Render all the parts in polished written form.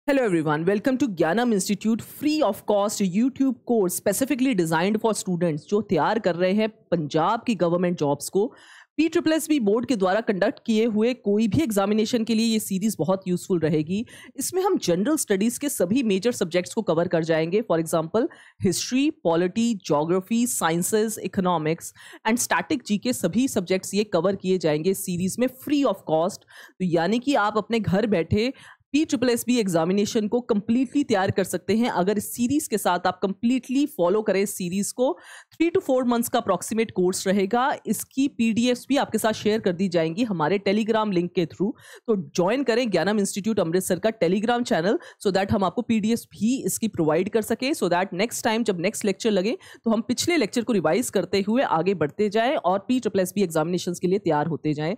Hello everyone, welcome to ज्ञानम institute free of cost YouTube course specifically designed for students जो तैयार कर रहे हैं पंजाब की गवर्नमेंट जॉब्स को। PSSB बोर्ड के द्वारा कंडक्ट किए हुए कोई भी एग्जामिनेशन के लिए ये सीरीज बहुत यूजफुल रहेगी। इसमें हम जनरल स्टडीज के सभी मेजर सब्जेक्ट्स को कवर कर जाएंगे। For example history, polity, geography, sciences, economics and static G के सभी सब्जेक्ट्स ये कवर किए जाएंगे सीरीज में फ्री ऑफ कॉस्ट। तो यानी कि आप अपने घर बैठे PSSB एग्जामिनेशन को कंप्लीटली तैयार कर सकते हैं अगर इस सीरीज के साथ आप कंप्लीटली फॉलो करें। इस सीरीज को 3 to 4 मंथ्स का अप्रॉक्सीमेट कोर्स रहेगा। इसकी PDFs भी आपके साथ शेयर कर दी जाएंगी हमारे टेलीग्राम लिंक के थ्रू। तो ज्वाइन करें ज्ञानम इंस्टीट्यूट अमृतसर का टेलीग्राम चैनल सो दैट हम आपको PDFs भी इसकी प्रोवाइड कर सके, सो दैट नेक्स्ट टाइम जब नेक्स्ट लेक्चर लगे तो हम पिछले लेक्चर को रिवाइज करते हुए आगे बढ़ते जाएं और PSSB एग्जामिनेशन के लिए तैयार होते जाएं।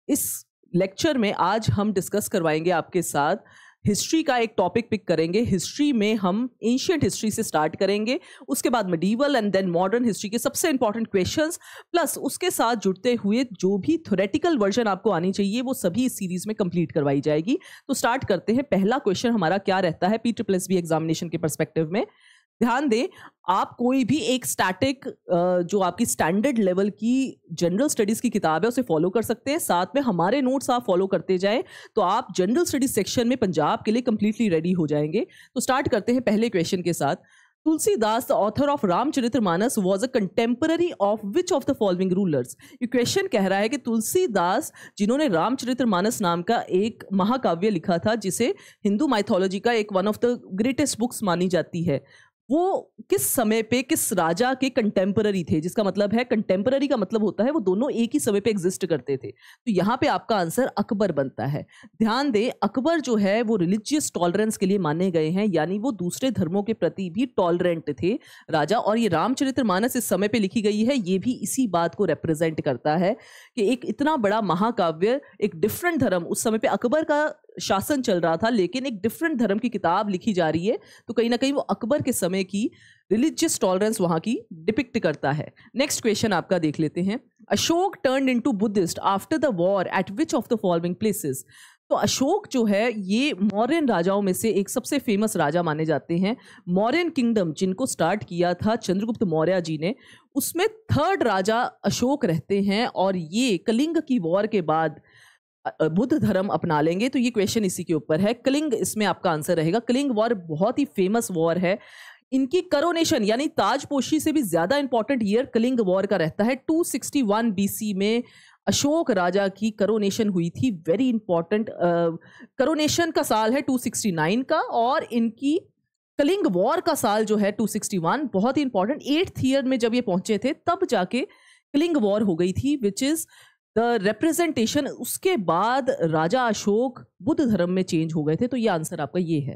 इस लेक्चर में आज हम डिस्कस करवाएंगे आपके साथ हिस्ट्री का एक टॉपिक पिक करेंगे। हिस्ट्री में हम एंशिएंट हिस्ट्री से स्टार्ट करेंगे, उसके बाद medieval and then modern history के सबसे इंपॉर्टेंट क्वेश्चंस प्लस उसके साथ जुड़ते हुए जो भी थ्योरेटिकल वर्जन आपको आनी चाहिए वो सभी इस सीरीज में कंप्लीट करवाई जाएगी। तो स्टार्ट करते हैं। पहला क्वेश्चन हमारा क्या रहता है PSSB एग्जामिनेशन के पर्सपेक्टिव में। ध्यान दें, आप कोई भी एक स्टैटिक जो आपकी स्टैंडर्ड लेवल की जनरल स्टडीज की किताब है उसे फॉलो कर सकते हैं। साथ में हमारे नोट्स आप फॉलो करते जाएं तो आप जनरल स्टडीज सेक्शन में पंजाब के लिए कंप्लीटली रेडी हो जाएंगे। तो स्टार्ट करते हैं पहले क्वेश्चन के साथ। Tulsidas the author of Ramcharitmanas was a contemporary of which of the following rulers. ये क्वेश्चन कह रहा है कि तुलसीदास जिन्होंने रामचरितमानस नाम का एक महाकाव्य लिखा था जिसे हिंदू माइथोलॉजी का एक one of the greatest books मानी जाती है, वो किस समय पे किस राजा के कंटेम्पररी थे। जिसका मतलब है कंटेम्पररी का मतलब होता है वो दोनों एक ही समय पे एग्जिस्ट करते थे। तो यहाँ पे आपका आंसर अकबर बनता है। ध्यान दें, अकबर जो है वो रिलीजियस टॉलरेंस के लिए माने गए हैं, यानी वो दूसरे धर्मों के प्रति भी टॉलरेंट थे राजा। और ये रामचरितमानस इस समय पे लिखी गई है, ये भी इसी बात को रिप्रेजेंट करता है कि एक इतना बड़ा महाकाव्य, एक डिफरेंट धर्म, उस समय पे अकबर का शासन चल रहा था लेकिन एक डिफरेंट धर्म की किताब लिखी जा रही है, तो कहीं ना कहीं वो अकबर के समय की रिलीजियस टॉलरेंस वहां की डिपिक्ट करता है। नेक्स्ट क्वेश्चन आपका देख लेते हैं। Ashok turned into Buddhist after the war at which of the following places. तो अशोक जो है ये मौर्यन राजाओं में से एक सबसे फेमस राजा माने जाते हैं। मौर्यन किंगडम जिनको स्टार्ट किया था चंद्रगुप्त मौर्य जी ने, उसमें थर्ड राजा अशोक रहते हैं और ये कलिंग की वॉर के बाद बुद्ध धर्म अपना लेंगे। तो ये क्वेश्चन इसी के ऊपर है। कलिंग इसमें आपका आंसर रहेगा। कलिंग वॉर बहुत ही फेमस वॉर है। इनकी करोनेशन यानी ताजपोशी से भी ज्यादा इंपॉर्टेंट ईयर कलिंग वॉर का रहता है। 261 BC में अशोक राजा की करोनेशन हुई थी। वेरी इंपॉर्टेंट करोनेशन का साल है 269 का और इनकी कलिंग वॉर का साल जो है 261। बहुत ही इंपॉर्टेंट 8th ईयर में जब ये पहुंचे थे तब जाके कलिंग वॉर हो गई थी, विच इज द रिप्रेजेंटेशन। उसके बाद राजा अशोक बुद्ध धर्म में चेंज हो गए थे। तो ये आंसर आपका ये है।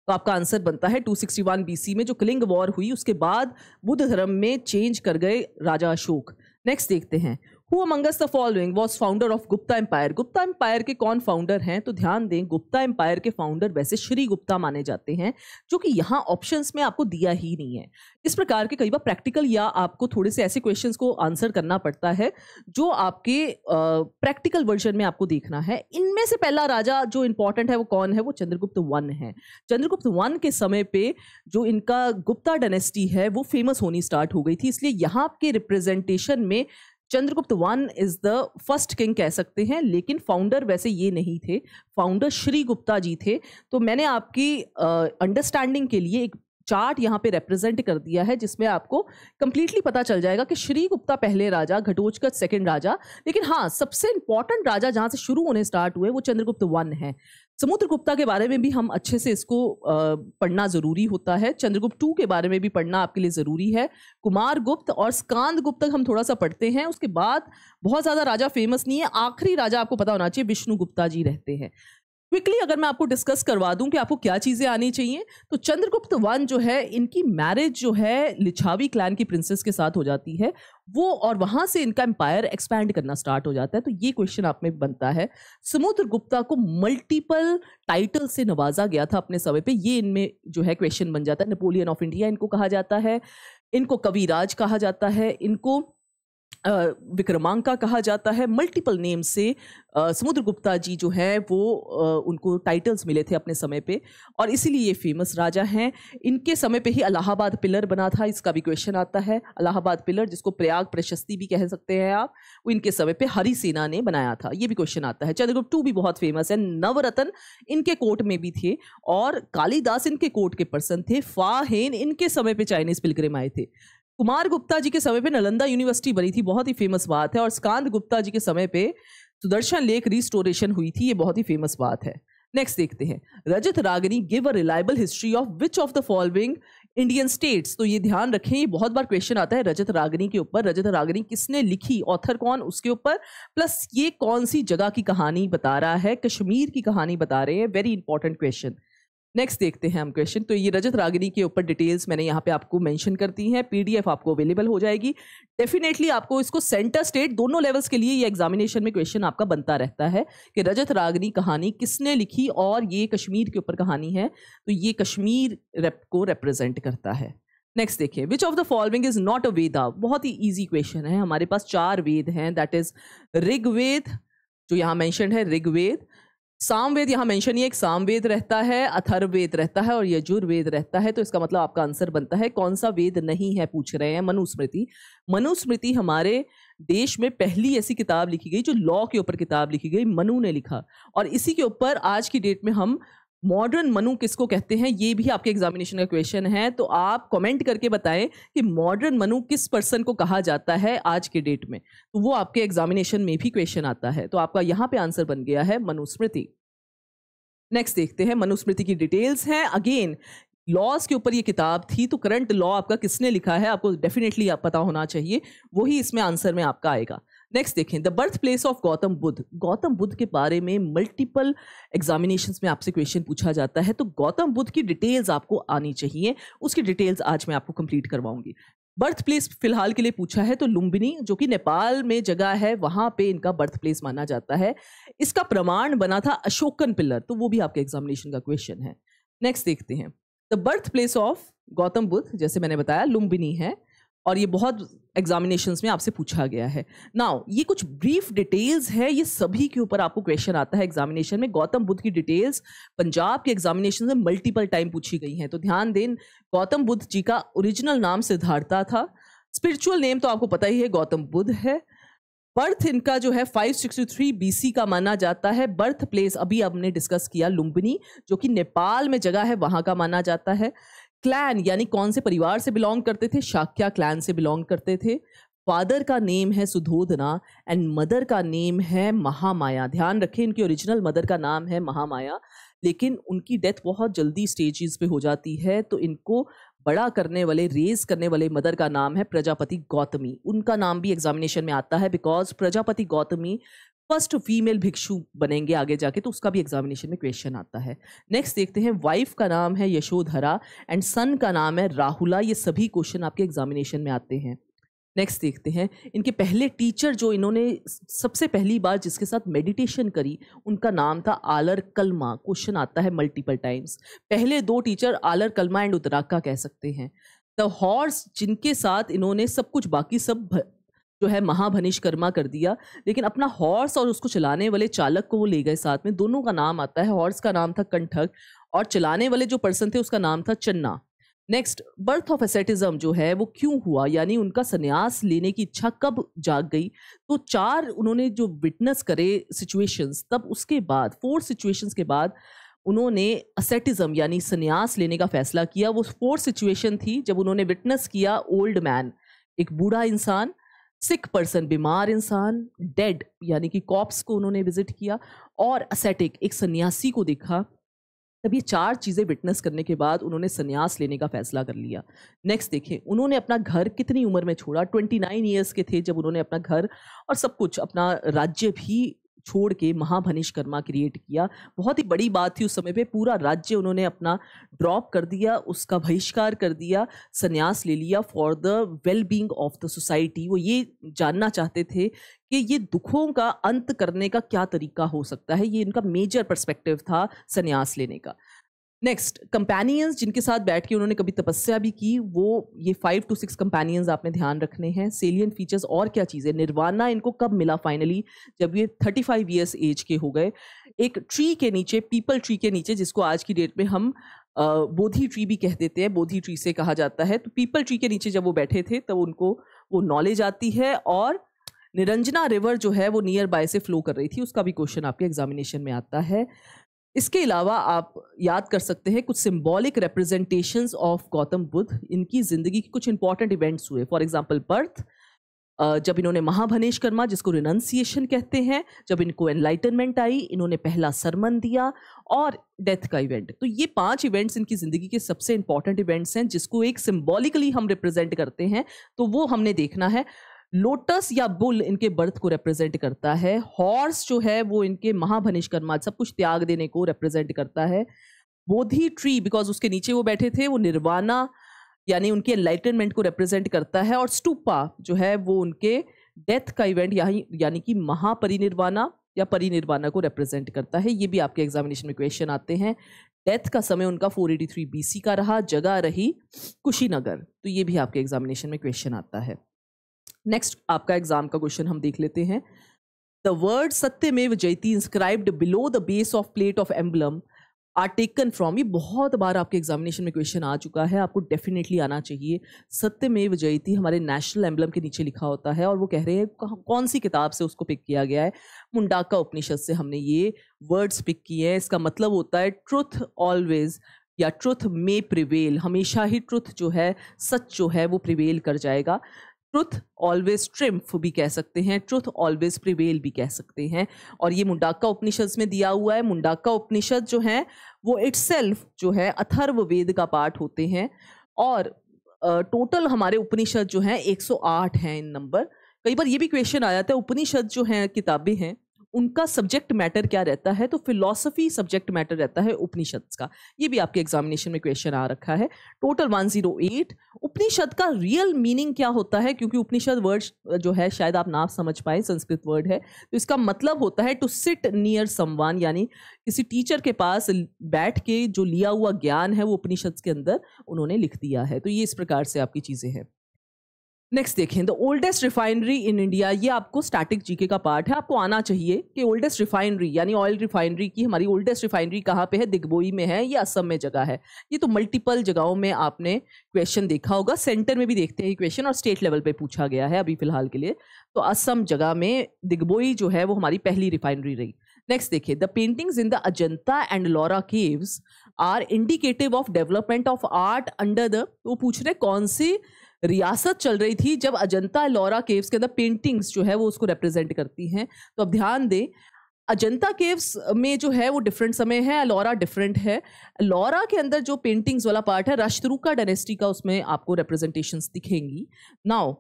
तो आपका आंसर बनता है 261 BC में जो कलिंग वॉर हुई उसके बाद बुद्ध धर्म में चेंज कर गए राजा अशोक। नेक्स्ट देखते हैं। Who among us the following was founder of Gupta empire. Gupta empire के कौन फाउंडर हैं? तो ध्यान दें, गुप्ता एम्पायर के फाउंडर वैसे श्री गुप्ता माने जाते हैं, जो कि यहाँ ऑप्शंस में आपको दिया ही नहीं है। इस प्रकार के कई बार प्रैक्टिकल या आपको थोड़े से ऐसे क्वेश्चंस को आंसर करना पड़ता है जो आपके प्रैक्टिकल वर्जन में आपको देखना है। इनमें से पहला राजा जो इंपॉर्टेंट है वो कौन है? वो चंद्रगुप्त वन है। चंद्रगुप्त वन के समय पे जो इनका गुप्ता डायनेस्टी है वो फेमस होनी स्टार्ट हो गई थी, इसलिए यहाँ के रिप्रेजेंटेशन में Chandragupta one is the first king कह सकते हैं। लेकिन फाउंडर वैसे ये नहीं थे, फाउंडर श्री गुप्ता जी थे। तो मैंने आपकी अंडरस्टैंडिंग के लिए एक चार्ट यहाँ पे रिप्रेजेंट कर दिया है जिसमें आपको कंप्लीटली पता चल जाएगा कि श्री गुप्ता पहले राजा, घटोत्कच सेकंड राजा, लेकिन हाँ सबसे इंपॉर्टेंट राजा जहाँ से शुरू होने स्टार्ट हुए वो चंद्रगुप्त वन है। समुद्रगुप्ता के बारे में भी हम अच्छे से इसको पढ़ना जरूरी होता है। चंद्रगुप्त 2 के बारे में भी पढ़ना आपके लिए जरूरी है। कुमार गुप्त और स्कांद गुप्त तक हम थोड़ा सा पढ़ते हैं, उसके बाद बहुत ज्यादा राजा फेमस नहीं है। आखिरी राजा आपको पता होना चाहिए विष्णु गुप्ता जी रहते हैं। क्विकली अगर मैं आपको डिस्कस करवा दूं कि आपको क्या चीजें आनी चाहिए, तो चंद्रगुप्त वन जो है इनकी मैरिज जो है लिच्छावी क्लैन की प्रिंसेस के साथ हो जाती है वो, और वहां से इनका एम्पायर एक्सपैंड करना स्टार्ट हो जाता है। तो ये क्वेश्चन आप में बनता है। समुद्रगुप्ता को मल्टीपल टाइटल से नवाजा गया था अपने समय पे, ये इनमें जो है क्वेश्चन बन जाता है। नेपोलियन ऑफ इंडिया इनको कहा जाता है, इनको कविराज कहा जाता है, इनको विक्रमांका कहा जाता है। मल्टीपल नेम से समुद्रगुप्ता जी जो है वो उनको टाइटल्स मिले थे अपने समय पे और इसीलिए ये फेमस राजा हैं। इनके समय पे ही इलाहाबाद पिलर बना था, इसका भी क्वेश्चन आता है। इलाहाबाद पिलर जिसको प्रयाग प्रशस्ति भी कह सकते हैं आप, वो इनके समय पे हरिसेना ने बनाया था, ये भी क्वेश्चन आता है। चंद्रगुप्त टू भी बहुत फेमस है। नवरत्न इनके कोर्ट में भी थे और कालिदास इनके कोर्ट के पर्सन थे। फाहेन इनके समय पे चाइनीज पिलग्रिम आए थे। कुमार गुप्ता जी के समय पे नालंदा यूनिवर्सिटी बनी थी, बहुत ही फेमस बात है। और स्कांद गुप्ता जी के समय पे सुदर्शन लेक रिस्टोरेशन हुई थी, ये बहुत ही फेमस बात है। नेक्स्ट देखते हैं, Rajatarangini give a reliable history of which of the following Indian states. तो ये ध्यान रखें, ये बहुत बार क्वेश्चन आता है रजत रागिनी के ऊपर। रजत रागिनी किसने लिखी, ऑथर कौन, उसके ऊपर, प्लस ये कौन सी जगह की कहानी बता रहा है, कश्मीर की कहानी बता रहे हैं। Very important question. नेक्स्ट देखते हैं हम क्वेश्चन। तो ये रजत रागिनी के ऊपर डिटेल्स मैंने यहाँ पे आपको मेंशन कर दी हैं, पीडीएफ आपको अवेलेबल हो जाएगी। डेफिनेटली आपको इसको सेंटर स्टेट दोनों लेवल्स के लिए ये एग्जामिनेशन में क्वेश्चन आपका बनता रहता है कि रजत रागिनी कहानी किसने लिखी और ये कश्मीर के ऊपर कहानी है, तो ये कश्मीर को रिप्रेजेंट करता है। नेक्स्ट देखिए, which of the following is not a Veda. बहुत ही ईजी क्वेश्चन है। हमारे पास 4 वेद हैं, दैट इज ऋग्वेद जो यहाँ मेंशन है, ऋग्वेद, सामवेद यहाँ मेंशन नहीं है, एक सामवेद रहता है, अथर्ववेद रहता है और यजुर्वेद रहता है। तो इसका मतलब आपका आंसर बनता है कौन सा वेद नहीं है, पूछ रहे हैं। मनुस्मृति। मनुस्मृति हमारे देश में पहली ऐसी किताब लिखी गई जो लॉ के ऊपर किताब लिखी गई, मनु ने लिखा। और इसी के ऊपर आज की डेट में हम मॉडर्न मनु किसको कहते हैं, ये भी आपके एग्जामिनेशन का क्वेश्चन है। तो आप कमेंट करके बताएं कि मॉडर्न मनु किस पर्सन को कहा जाता है आज के डेट में, तो वो आपके एग्जामिनेशन में भी क्वेश्चन आता है। तो आपका यहाँ पे आंसर बन गया है मनुस्मृति। नेक्स्ट देखते हैं, मनुस्मृति की डिटेल्स हैं। अगेन लॉज के ऊपर ये किताब थी, तो करंट लॉ आपका किसने लिखा है आपको डेफिनेटली आप पता होना चाहिए, वही इसमें आंसर में आपका आएगा। नेक्स्ट देखें, the birth place of Gautam Buddha. Gautam Buddha के बारे में मल्टीपल एग्जामिनेशंस में आपसे क्वेश्चन पूछा जाता है, तो गौतम बुद्ध की डिटेल्स आपको आनी चाहिए, उसकी डिटेल्स आज मैं आपको कंप्लीट करवाऊंगी। बर्थ प्लेस फिलहाल के लिए पूछा है तो लुम्बिनी जो कि नेपाल में जगह है, वहां पे इनका बर्थ प्लेस माना जाता है। इसका प्रमाण बना था अशोकन पिलर, तो वो भी आपके एग्जामिनेशन का क्वेश्चन है। नेक्स्ट देखते हैं, the birth place of Gautam Buddha, जैसे मैंने बताया लुम्बिनी है और ये बहुत एग्जामिनेशंस में आपसे पूछा गया है। नाउ ये कुछ ब्रीफ डिटेल्स है, ये सभी के ऊपर आपको क्वेश्चन आता है एग्जामिनेशन में। गौतम बुद्ध की डिटेल्स पंजाब के एग्जामिनेशन में मल्टीपल टाइम पूछी गई हैं, तो ध्यान दें। गौतम बुद्ध जी का ओरिजिनल नाम सिद्धार्था था, स्पिरिचुअल नेम तो आपको पता ही है गौतम बुद्ध है। बर्थ इनका जो है 563 बीसी का माना जाता है। बर्थ प्लेस अभी हमने डिस्कस किया लुम्बिनी जो कि नेपाल में जगह है, वहां का माना जाता है। क्लैन यानी कौन से परिवार से बिलोंग करते थे, शाक्या क्लैन से बिलोंग करते थे। फादर का नेम है सुधोधना एंड मदर का नेम है महामाया। ध्यान रखें, इनकी ओरिजिनल मदर का नाम है महामाया, लेकिन उनकी डेथ बहुत जल्दी स्टेजेस पे हो जाती है, तो इनको बड़ा करने वाले, रेज करने वाले मदर का नाम है प्रजापति गौतमी। उनका नाम भी एग्जामिनेशन में आता है because Prajapati Gautami first female भिक्षु बनेंगे आगे जाके, तो उसका भी एग्जामिनेशन में क्वेश्चन आता है। नेक्स्ट देखते हैं, वाइफ का नाम है यशोधरा एंड सन का नाम है राहुला। ये सभी क्वेश्चन आपके एग्जामिनेशन में आते हैं। नेक्स्ट देखते हैं, इनके पहले टीचर जो इन्होंने सबसे पहली बार जिसके साथ मेडिटेशन करी, उनका नाम था आलर कलमा। क्वेश्चन आता है मल्टीपल टाइम्स। पहले 2 टीचर आलर कलमा एंड उत्तराका कह सकते हैं। द हॉर्स जिनके साथ इन्होंने सब कुछ बाकी सब जो है महाभनिष्कर्मा कर दिया, लेकिन अपना हॉर्स और उसको चलाने वाले चालक को वो ले गए साथ में। दोनों का नाम आता है, हॉर्स का नाम था कंठक और चलाने वाले जो पर्सन थे उसका नाम था चन्ना। नेक्स्ट, बर्थ ऑफ एसेटिज्म जो है वो क्यों हुआ, यानी उनका संन्यास लेने की इच्छा कब जाग गई। तो 4 उन्होंने जो विटनेस करे सिचुएशंस, तब उसके बाद 4 सिचुएशंस के बाद उन्होंने असेटिज्म यानी संन्यास लेने का फैसला किया। वो 4 सिचुएशन थी जब उन्होंने विटनेस किया ओल्ड मैन, एक बूढ़ा इंसान, सिक पर्सन बीमार इंसान, डेड यानी कि कॉप्स को उन्होंने विजिट किया, और असेटिक एक सन्यासी को देखा। तब ये 4 चीज़ें विटनेस करने के बाद उन्होंने संन्यास लेने का फैसला कर लिया। नेक्स्ट देखें, उन्होंने अपना घर कितनी उम्र में छोड़ा। 29 ईयर्स के थे जब उन्होंने अपना घर और सब कुछ, अपना राज्य भी छोड़ के महाभनिष्कर्मा क्रिएट किया। बहुत ही बड़ी बात थी उस समय पे, पूरा राज्य उन्होंने अपना ड्रॉप कर दिया, उसका बहिष्कार कर दिया, संन्यास ले लिया for the well being of the society. वो ये जानना चाहते थे कि ये दुखों का अंत करने का क्या तरीका हो सकता है। ये इनका मेजर पर्सपेक्टिव था संन्यास लेने का। नेक्स्ट, कंपेनियंस जिनके साथ बैठ के उन्होंने कभी तपस्या भी की, वो ये 5 to 6 कंपेनियंस आपने ध्यान रखने हैं। सेलियंट फीचर्स और क्या चीज़ें, निर्वाणा इनको कब मिला फाइनली, जब ये 35 ईयर्स एज के हो गए, एक ट्री के नीचे, पीपल ट्री के नीचे, जिसको आज की डेट में हम बोधि ट्री भी कह देते हैं, बोधि ट्री से कहा जाता है। तो पीपल ट्री के नीचे जब वो बैठे थे तब उनको वो नॉलेज आती है, और निरंजना रिवर जो है वो नियर बाय से फ्लो कर रही थी, उसका भी क्वेश्चन आपके एग्जामिनेशन में आता है। इसके अलावा आप याद कर सकते हैं कुछ symbolic representations of Gautam Buddha, इनकी जिंदगी के कुछ इंपॉर्टेंट इवेंट्स हुए। फॉर एग्जांपल बर्थ, जब इन्होंने महाभनेशकर्मा जिसको रिनंसिएशन कहते हैं, जब इनको एनलाइटनमेंट आई, इन्होंने पहला सरमन दिया, और डेथ का इवेंट। तो ये 5 इवेंट्स इनकी जिंदगी के सबसे इंपॉर्टेंट इवेंट्स हैं, जिसको एक सिंबॉलिकली हम रिप्रेजेंट करते हैं, तो वो हमने देखना है। लोटस या बुल इनके बर्थ को रिप्रेजेंट करता है। हॉर्स जो है वो इनके महाभनिष्कर्मा, सब कुछ त्याग देने को रिप्रेजेंट करता है। बोधि ट्री, बिकॉज उसके नीचे वो बैठे थे, वो निर्वाणा यानी उनके एनलाइटनमेंट को रिप्रेजेंट करता है। और स्टूपा जो है वो उनके डेथ का इवेंट यानी कि महापरिनिर्वाणा या परिनिर्वाणा को रिप्रेजेंट करता है। ये भी आपके एग्जामिनेशन में क्वेश्चन आते हैं। डेथ का समय उनका 483 BC का रहा, जगह रही कुशीनगर, तो ये भी आपके एग्जामिनेशन में क्वेश्चन आता है। नेक्स्ट आपका एग्जाम का क्वेश्चन हम देख लेते हैं। The word Satyameva Jayate inscribed below the base of plate of emblem are taken from, ये बहुत बार आपके एग्जामिनेशन में क्वेश्चन आ चुका है, आपको डेफिनेटली आना चाहिए। सत्यमेव जयते हमारे नेशनल एम्बलम के नीचे लिखा होता है, और वो कह रहे हैं कौन सी किताब से उसको पिक किया गया है। मुंडाका उपनिषद से हमने ये वर्ड्स पिक किए हैं। इसका मतलब होता है ट्रुथ ऑलवेज, या ट्रुथ मे प्रिवेल, हमेशा ही ट्रुथ जो है, सच जो है वो प्रिवेल कर जाएगा। ट्रुथ ऑलवेज ट्रिम्फ भी कह सकते हैं, ट्रुथ ऑलवेज प्रिवेल भी कह सकते हैं। और ये मुंडाका उपनिषद में दिया हुआ है। मुंडाका उपनिषद जो है वो इटसेल्फ जो है अथर्ववेद का पार्ट होते हैं, और टोटल हमारे उपनिषद जो हैं 108 हैं इन नंबर। कई बार ये भी क्वेश्चन आ जाता है उपनिषद जो हैं किताबें हैं उनका सब्जेक्ट मैटर क्या रहता है, तो फिलॉसफी सब्जेक्ट मैटर रहता है उपनिषद का। ये भी आपके एग्जामिनेशन में क्वेश्चन आ रखा है। टोटल 108। उपनिषद का रियल मीनिंग क्या होता है, क्योंकि उपनिषद वर्ड जो है शायद आप ना समझ पाए, संस्कृत वर्ड है, तो इसका मतलब होता है टू सिट नियर समवन, यानी किसी टीचर के पास बैठ के जो लिया हुआ ज्ञान है वो उपनिषद के अंदर उन्होंने लिख दिया है। तो ये इस प्रकार से आपकी चीजें हैं। नेक्स्ट देखें, the oldest refinery in India, ये आपको स्टैटिक जीके का पार्ट है, आपको आना चाहिए कि ओल्डेस्ट रिफाइनरी यानी ऑयल रिफाइनरी की हमारी ओल्डेस्ट रिफाइनरी कहाँ पे है, दिग्बोई में है या असम में जगह है। ये तो मल्टीपल जगहों में आपने क्वेश्चन देखा होगा, सेंटर में भी देखते हैं क्वेश्चन, और स्टेट लेवल पे पूछा गया है अभी फिलहाल के लिए। तो असम जगह में दिग्बोई जो है वो हमारी पहली रिफाइनरी रही। नेक्स्ट देखिए, the paintings in the Ajanta and Ellora caves are indicative of development of art under the, वो पूछ रहे कौन सी रियासत चल रही थी जब अजंता एलोरा केव्स के अंदर पेंटिंग्स जो है वो उसको रिप्रेजेंट करती हैं। तो अब ध्यान दें, अजंता केव्स में जो है वो डिफरेंट समय है, एलोरा डिफरेंट है। एलोरा के अंदर जो पेंटिंग्स वाला पार्ट है राष्ट्रुका डायनेस्टी का, उसमें आपको रिप्रेजेंटेशंस दिखेंगी। नाउ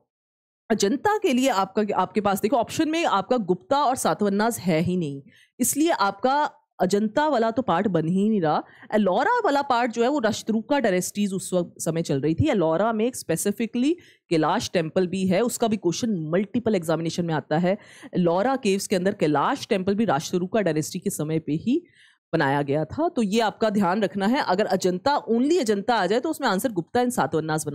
अजंता के लिए आपके पास देखो ऑप्शन में आपका गुप्ता और सातवन्नास है ही नहीं, इसलिए आपका अजंता वाला तो पार्ट बन ही नहीं रहा। एलोरा वाला पार्ट जो है वो राष्ट्रुका डायनेस्टीज उस वक्त समय चल रही थी। एलोरा में एक स्पेसिफिकली कैलाश टेम्पल भी है, उसका भी क्वेश्चन मल्टीपल एग्जामिनेशन में आता है। एलोरा केव्स के अंदर कैलाश टेम्पल भी राष्ट्रुका डायनेस्टी के समय पे ही बनाया गया था। तो ये आपका ध्यान रखना है। अगर अजंता ओनली अजंता आ जाए तो उसमें आंसर गुप्ता एंड सातवन्नास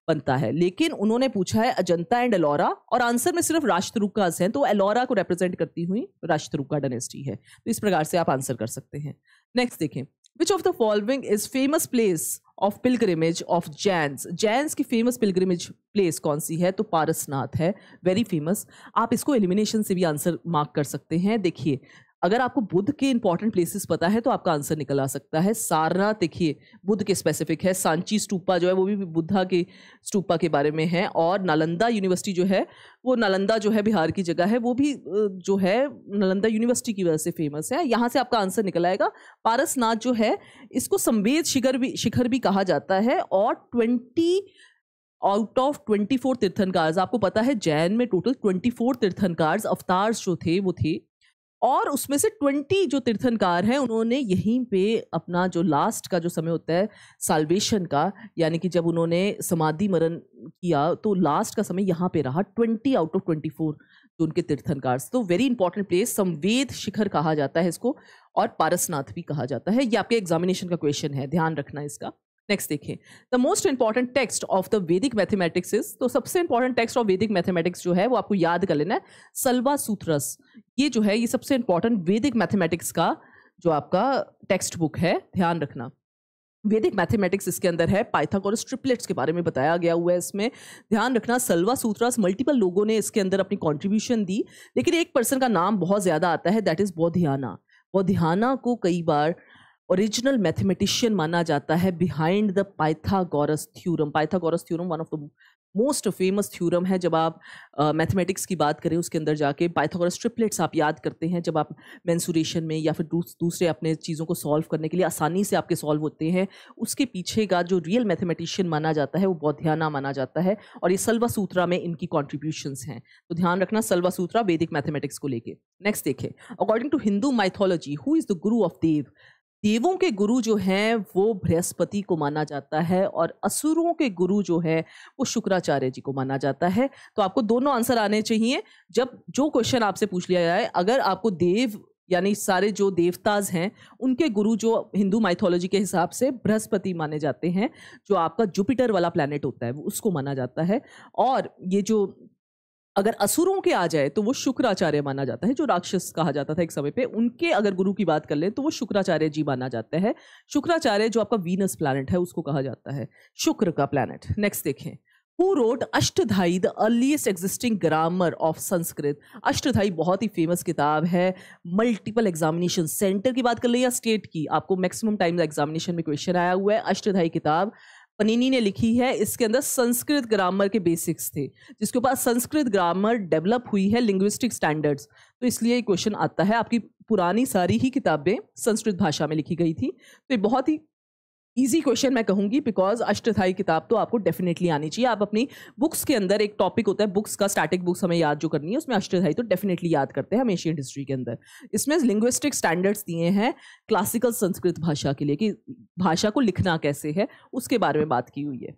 बनता है, लेकिन उन्होंने पूछा है अजंता एंड एलोरा और आंसर में सिर्फ राष्ट्रुकास हैं, तो एलोरा को रिप्रेजेंट करती हुई राष्ट्रुका डायनेस्टी है। तो इस प्रकार से आप आंसर कर सकते हैं। नेक्स्ट देखें, विच of the following is famous place of pilgrimage of Jains. Jains की फेमस पिलग्रिमेज प्लेस कौन सी है, तो पारसनाथ है, वेरी फेमस। आप इसको एलिमिनेशन से भी आंसर मार्क कर सकते हैं। देखिए, अगर आपको बुद्ध के इंपॉर्टेंट प्लेसेस पता है तो आपका आंसर निकल आ सकता है। सारनाथ देखिए बुद्ध के स्पेसिफिक है, सांची स्तूपा जो है वो भी बुद्धा के स्तूपा के बारे में है, और नालंदा यूनिवर्सिटी जो है वो नालंदा जो है बिहार की जगह है, वो भी जो है नालंदा यूनिवर्सिटी की वजह से फेमस है। यहाँ से आपका आंसर निकल आएगा। पारसनाथ जो है इसको संवेद शिखर भी कहा जाता है, और 20 आउट ऑफ 24 तीर्थंकार, आपको पता है जैन में टोटल 24 तीर्थंकार अवतार्स जो थे वो थे, और उसमें से 20 जो तीर्थंकार हैं उन्होंने यहीं पे अपना जो लास्ट का जो समय होता है साल्वेशन का, यानी कि जब उन्होंने समाधि मरण किया तो लास्ट का समय यहाँ पे रहा। 20 आउट ऑफ 24 जो उनके तीर्थंकार, तो वेरी इंपॉर्टेंट प्लेस, संवेद शिखर कहा जाता है इसको। और पारसनाथ भी कहा जाता है। ये आपके एग्जामिनेशन का क्वेश्चन है, ध्यान रखना इसका। नेक्स्ट देखिए, the most important text of the वैदिक मैथमेटिक्स इज, तो सबसे इंपॉर्टेंट टेक्स्ट ऑफ वैदिक मैथमेटिक्स जो है वो आपको याद कर लेना है, सल्वा सूत्रस। ये जो है ये सबसे इंपॉर्टेंट वैदिक मैथमेटिक्स का जो आपका टेक्स्ट बुक है, ध्यान रखना। वैदिक मैथमेटिक्स इसके अंदर है, पाइथागोरस ट्रिपलेट्स के बारे में बताया गया हुआ है इसमें, ध्यान रखना। सल्वा सूत्रस, मल्टीपल लोगों ने इसके अंदर अपनी कंट्रीब्यूशन दी, लेकिन एक पर्सन का नाम बहुत ज्यादा आता है, दैट इज बोधियाना। बोधियाना को कई बार ओरिजिनल मैथमेटिशियन माना जाता है behind the Pythagoras theorem. Pythagoras theorem one of the most famous theorem है। जब आप मैथमेटिक्स की बात करें उसके अंदर जाके पाइथागोरस ट्रिपलेट्स आप याद करते हैं, जब आप मेंसुरेशन में या फिर दूसरे अपने चीज़ों को सॉल्व करने के लिए आसानी से आपके सॉल्व होते हैं, उसके पीछे का जो रियल मैथमेटिशियन माना जाता है वो बोधियाना माना जाता है, और ये सल्वा सूत्रा में इनकी कॉन्ट्रीब्यूशंस हैं। तो ध्यान रखना सल्वा सूत्रा वैदिक मैथमेटिक्स को लेके। नेक्स्ट देखिए, according to Hindu mythology who is the guru of dev. देवों के गुरु जो हैं वो बृहस्पति को माना जाता है, और असुरों के गुरु जो है वो शुक्राचार्य जी को माना जाता है। तो आपको दोनों आंसर आने चाहिए जब जो क्वेश्चन आपसे पूछ लिया जाए। अगर आपको देव यानी सारे जो देवताज हैं उनके गुरु जो हिंदू माइथोलॉजी के हिसाब से बृहस्पति माने जाते हैं, जो आपका जुपिटर वाला प्लैनेट होता है वो उसको माना जाता है, और ये जो अगर असुरों के आ जाए तो वो शुक्राचार्य माना जाता है, जो राक्षस कहा जाता था एक समय पे, उनके अगर गुरु की बात कर लें तो वो शुक्राचार्य जी माना जाता है। शुक्राचार्य जो आपका वीनस प्लैनेट है उसको कहा जाता है, शुक्र का प्लैनेट। नेक्स्ट देखें, who wrote Ashtadhyayi, the earliest existing grammar of Sanskrit. Ashtadhyayi बहुत ही फेमस किताब है, मल्टीपल एग्जामिनेशन, सेंटर की बात कर ले या स्टेट की, आपको मैक्सिमम टाइम एग्जामिनेशन में क्वेश्चन आया हुआ है। अष्टधाई किताब पनीनी ने लिखी है, इसके अंदर संस्कृत ग्रामर के बेसिक्स थे, जिसके ऊपर संस्कृत ग्रामर डेवलप हुई है, लिंग्विस्टिक स्टैंडर्ड्स, तो इसलिए क्वेश्चन आता है। आपकी पुरानी सारी ही किताबें संस्कृत भाषा में लिखी गई थी, तो ये बहुत ही इजी क्वेश्चन मैं कहूंगी, बिकॉज अष्टधाई किताब तो आपको डेफिनेटली आनी चाहिए। आप अपनी बुक्स के अंदर एक टॉपिक होता है बुक्स का, स्टैटिक बुक्स हमें याद जो करनी है, उसमें अष्टधाई तो डेफिनेटली याद करते हैं हम एशियन हिस्ट्री के अंदर। इसमें लिंग्विस्टिक स्टैंडर्ड्स दिए हैं क्लासिकल संस्कृत भाषा के लिए, कि भाषा को लिखना कैसे है उसके बारे में बात की हुई है।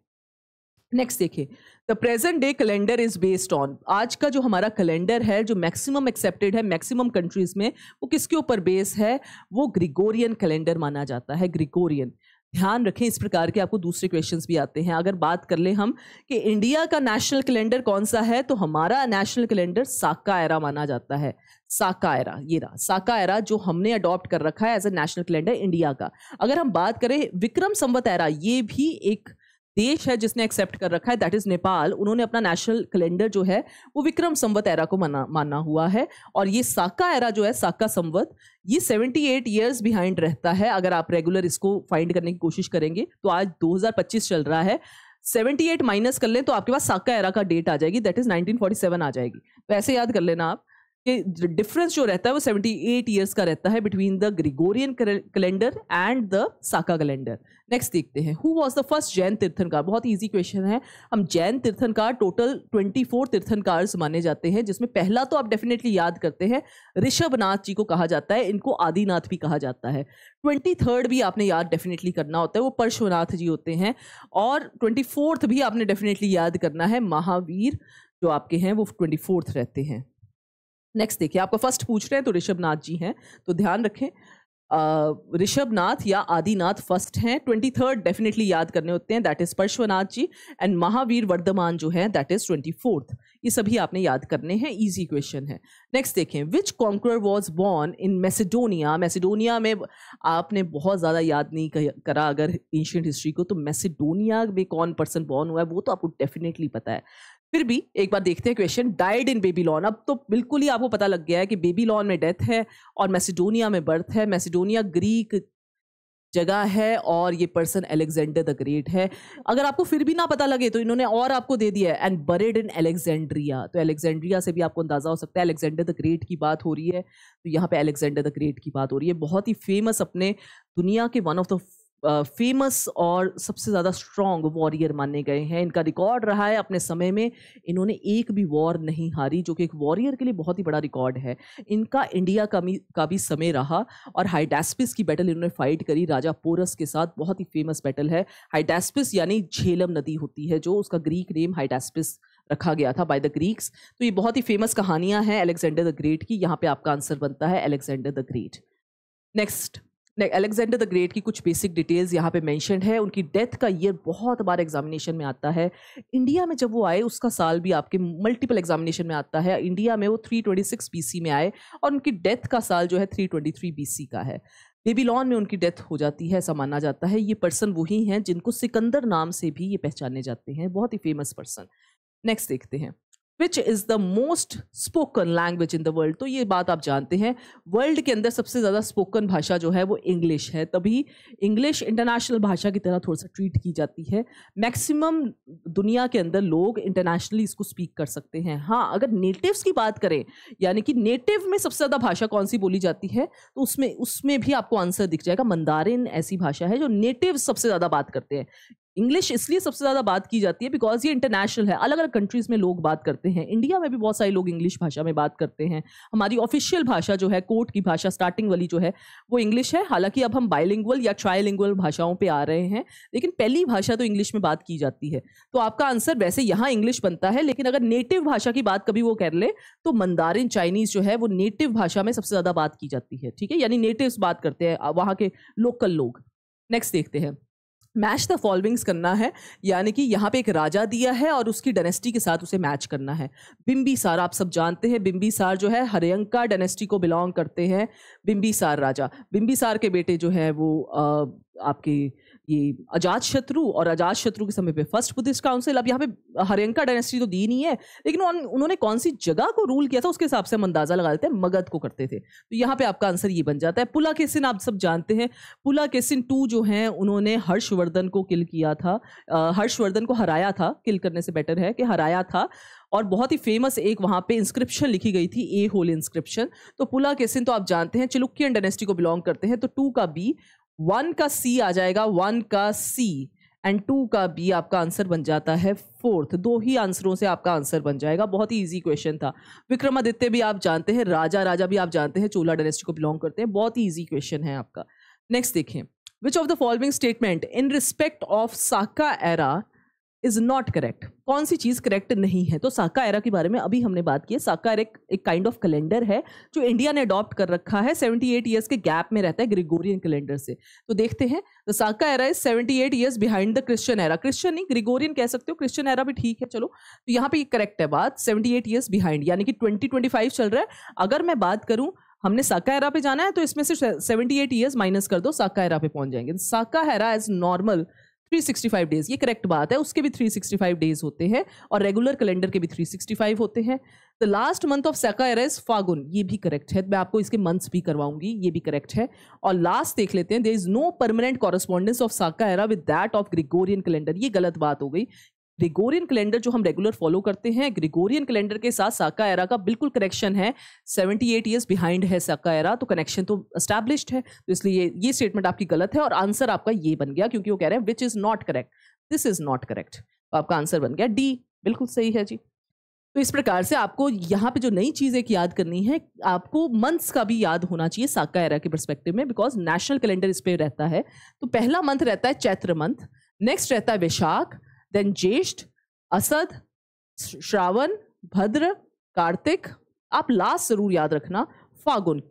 नेक्स्ट देखिए, the present day calendar is based on, आज का जो हमारा कैलेंडर है जो मैक्सिमम एक्सेप्टेड है मैक्सिमम कंट्रीज में, वो किसके ऊपर बेस है, वो ग्रिगोरियन कैलेंडर माना जाता है, ग्रिगोरियन। ध्यान रखें इस प्रकार के आपको दूसरे क्वेश्चंस भी आते हैं। अगर बात कर ले हम कि इंडिया का नेशनल कैलेंडर कौन सा है, तो हमारा नेशनल कैलेंडर साका एरा माना जाता है। साका एरा, ये रहा साका एरा जो हमने अडॉप्ट कर रखा है as a national calendar India का। अगर हम बात करें विक्रम संवत एरा, ये भी एक देश है जिसने एक्सेप्ट कर रखा है, दैट इज नेपाल। उन्होंने अपना नेशनल कैलेंडर जो है वो विक्रम संवत एरा को माना हुआ है, और ये साका एरा जो है, साका संवत, ये 78 ईयर्स बिहाइंड रहता है। अगर आप रेगुलर इसको फाइंड करने की कोशिश करेंगे तो आज 2025 चल रहा है, 78 माइनस कर लें तो आपके पास साका एरा का डेट आ जाएगी, दैट इज 1947 आ जाएगी। तो ऐसे याद कर लेना आप कि डिफरेंस जो रहता है वो 78 ईयर्स का रहता है between the Gregorian calendar and the Saka calendar. Next देखते हैं, who was the first Jan तीर्थंकर। बहुत इजी क्वेश्चन है। हम जैन तीर्थंकर टोटल 24 तीर्थंकर माने जाते हैं, जिसमें पहला तो आप डेफिनेटली याद करते हैं, ऋषभनाथ जी को कहा जाता है, इनको आदिनाथ भी कहा जाता है। 23rd भी आपने याद डेफिनेटली करना होता है, वो परशुनाथ जी होते हैं, और 24th भी आपने डेफिनेटली याद करना है, महावीर जो आपके हैं वो 24th रहते हैं। नेक्स्ट देखिए, आपको फर्स्ट पूछ रहे हैं तो ऋषभनाथ जी हैं, तो ध्यान रखें ऋषभनाथ या आदिनाथ फर्स्ट हैं। 23rd डेफिनेटली याद करने होते हैं, that is Parshvanath ji, and Mahavira Vardhamana जो है दैट इज 24th। ये सभी आपने याद करने हैं, इजी क्वेश्चन है। नेक्स्ट देखें, which conqueror was born in Macedonia. Macedonia में आपने बहुत ज़्यादा याद नहीं करा अगर एशियंट हिस्ट्री को, तो मैसेडोनिया में कौन पर्सन बॉर्न हुआ है वो तो आपको डेफिनेटली पता है, फिर भी एक बार देखते हैं क्वेश्चन। डाइड इन बेबीलोन, अब तो बिल्कुल ही आपको पता लग गया है कि बेबीलोन में डेथ है और मैसेडोनिया में बर्थ है। मैसेडोनिया ग्रीक जगह है और ये पर्सन अलेक्जेंडर द ग्रेट है। अगर आपको फिर भी ना पता लगे तो इन्होंने और आपको दे दिया है, एंड बरेड इन अलेक्जेंड्रिया, तो अलेक्जेंड्रिया से भी आपको अंदाजा हो सकता है अलेक्जेंडर द ग्रेट की बात हो रही है, तो यहाँ पे अलेक्जेंडर द ग्रेट की बात हो रही है। बहुत ही फेमस, अपने दुनिया के वन ऑफ द फेमस और सबसे ज़्यादा स्ट्रॉन्ग वॉरियर माने गए हैं। इनका रिकॉर्ड रहा है अपने समय में, इन्होंने एक भी वॉर नहीं हारी, जो कि एक वॉरियर के लिए बहुत ही बड़ा रिकॉर्ड है। इनका इंडिया का भी समय रहा, और हाइडेस्पिस की बैटल इन्होंने फाइट करी राजा पोरस के साथ, बहुत ही फेमस बैटल है। हाइडेस्पिस यानी झेलम नदी होती है, जो उसका ग्रीक नेम हाइडेस्पिस रखा गया था बाय द ग्रीक्स। तो ये बहुत ही फेमस कहानियां हैं अलेक्जेंडर द ग्रेट की। यहाँ पे आपका आंसर बनता है Alexander the great. Next, Alexander the great की कुछ बेसिक डिटेल्स यहाँ पे मेंशन्ड है। उनकी डेथ का ईयर बहुत बार एग्जामिनेशन में आता है। इंडिया में जब वो आए उसका साल भी आपके मल्टीपल एग्जामिनेशन में आता है। इंडिया में वो 326 बीसी में आए और उनकी डेथ का साल जो है 323 बीसी का है। बेबीलोन में उनकी डेथ हो जाती है, ऐसा माना जाता है। ये पर्सन वही हैं जिनको सिकंदर नाम से भी ये पहचाने जाते हैं, बहुत ही फेमस पर्सन। नेक्स्ट देखते हैं, which is the most spoken language in the world. तो ये बात आप जानते हैं, वर्ल्ड के अंदर सबसे ज़्यादा स्पोकन भाषा जो है वो इंग्लिश है, तभी इंग्लिश इंटरनेशनल भाषा की तरह थोड़ा सा ट्रीट की जाती है। मैक्सिमम दुनिया के अंदर लोग इंटरनेशनली इसको स्पीक कर सकते हैं। हाँ, अगर नेटिव्स की बात करें, यानी कि नेटिव में सबसे ज़्यादा भाषा कौन सी बोली जाती है, तो उसमें भी आपको आंसर दिख जाएगा। मंदारिन ऐसी भाषा है जो नेटिव सबसे ज़्यादा बात करते हैं। इंग्लिश इसलिए सबसे ज़्यादा बात की जाती है बिकॉज ये इंटरनेशनल है, अलग अलग कंट्रीज़ में लोग बात करते हैं। इंडिया में भी बहुत सारे लोग इंग्लिश भाषा में बात करते हैं। हमारी ऑफिशियल भाषा जो है, कोर्ट की भाषा स्टार्टिंग वाली जो है वो इंग्लिश है। हालांकि अब हम बाइलिंगुअल या ट्राइलिंगुअल भाषाओं पे आ रहे हैं, लेकिन पहली भाषा तो इंग्लिश में बात की जाती है। तो आपका आंसर वैसे यहाँ इंग्लिश बनता है, लेकिन अगर नेटिव भाषा की बात कभी वो कर ले तो मंदारिन चाइनीज़ जो है वो नेटिव भाषा में सबसे ज़्यादा बात की जाती है। ठीक है, यानी नेटिव्स बात करते हैं वहाँ के लोकल लोग। नेक्स्ट देखते हैं, मैच द फॉलोइंग्स करना है, यानी कि यहाँ पे एक राजा दिया है और उसकी डायनेस्टी के साथ उसे मैच करना है। बिंबिसार आप सब जानते हैं, बिंबिसार जो है हर्यंका डायनेस्टी को बिलोंग करते हैं। बिंबिसार राजा, बिंबिसार के बेटे जो है वो आपके ये अजातशत्रु, और अजातशत्रु के समय पे फर्स्ट बुद्धिस्ट काउंसिल। अब यहाँ पे हर्यंका डायनेस्टी तो दी नहीं है, लेकिन उन्होंने कौन सी जगह को रूल किया था उसके हिसाब से हम अंदाजा लगा देते हैं, मगध को करते थे। तो यहाँ पे आपका आंसर ये बन जाता है। पुलाकेशिन आप सब जानते हैं, पुलाकेशिन 2 जो हैं उन्होंने हर्षवर्धन को किल किया था, हर्षवर्धन को हराया था, किल करने से बेटर है कि हराया था। और बहुत ही फेमस एक वहाँ पे इंस्क्रिप्शन लिखी गई थी, ए होल इंस्क्रिप्शन। तो पुलाकेशिन तो आप जानते हैं चालुक्यन डायनेस्टी को बिलोंग करते हैं। तो 2 का बी, 1 का सी आ जाएगा, 1 का सी एंड 2 का बी आपका आंसर बन जाता है 4th। 2 ही आंसरों से आपका आंसर बन जाएगा। बहुत ही इजी क्वेश्चन था। विक्रमादित्य भी आप जानते हैं, राजा भी आप जानते हैं, चोला डायनेस्टी को बिलोंग करते हैं। बहुत ही इजी क्वेश्चन है आपका। नेक्स्ट देखें, विच of the following statement in respect of Saka era is not correct. कौन सी चीज करेक्ट नहीं है? तो साका एरा के बारे में अभी हमने बात की है। साका एरा एक काइंड ऑफ कैलेंडर है जो इंडिया ने अडॉप्ट कर रखा है। 78 ईयर्स के गैप में रहता है ग्रिगोरियन कैलेंडर से। तो देखते हैं, the Saka era is 78 years behind the Christian era. Christian नहीं, ग्रिगोरियन कह सकते हो, क्रिश्चियन एरा भी ठीक है। चलो, तो यहाँ पे करेक्ट है बात, 78 ईयर्स बिहाइंड, यानी कि 2025 चल रहा है। अगर मैं बात करूं, हमने साका एरा पे जाना है, तो इसमें से 78 ईयर्स माइनस कर दो, साका एरा पे पहुंच जाएंगे। साका एरा एज नॉर्मल 365 डेज, ये करेक्ट बात है। उसके भी 365 डेज होते हैं और रेगुलर कैलेंडर के भी 365 होते हैं। The last month of Saka era is Phagun, ये भी करेक्ट है। मैं आपको इसके मंथ्स भी करवाऊंगी, ये भी करेक्ट है। और लास्ट देख लेते हैं, there is no permanent correspondence of Saka era with that of Gregorian calendar. ये गलत बात हो गई। ग्रिगोरियन कैलेंडर जो हम रेगुलर फॉलो करते हैं, ग्रिगोरियन कैलेंडर के साथ साका एरा का बिल्कुल कनेक्शन है। 78 ईयर्स बिहाइंड है साका एरा, तो कनेक्शन तो एस्टैब्लिश्ड है। तो इसलिए ये स्टेटमेंट आपकी गलत है और आंसर आपका ये बन गया, क्योंकि वो कह रहे हैं which is not correct, this is not correct. तो आपका आंसर बन गया डी, बिल्कुल सही है जी। तो इस प्रकार से आपको यहाँ पे जो नई चीज़ एक याद करनी है, आपको मंथ्स का भी याद होना चाहिए साका एरा के परस्पेक्टिव में, बिकॉज नेशनल कैलेंडर इस पे रहता है। तो पहला मंथ रहता है चैत्र मंथ, नेक्स्ट रहता है वैशाख, देन ज्येष्ठ, असद, श्रावण, भद्र, कार्तिक, आप लास्ट जरूर याद रखना फागुन,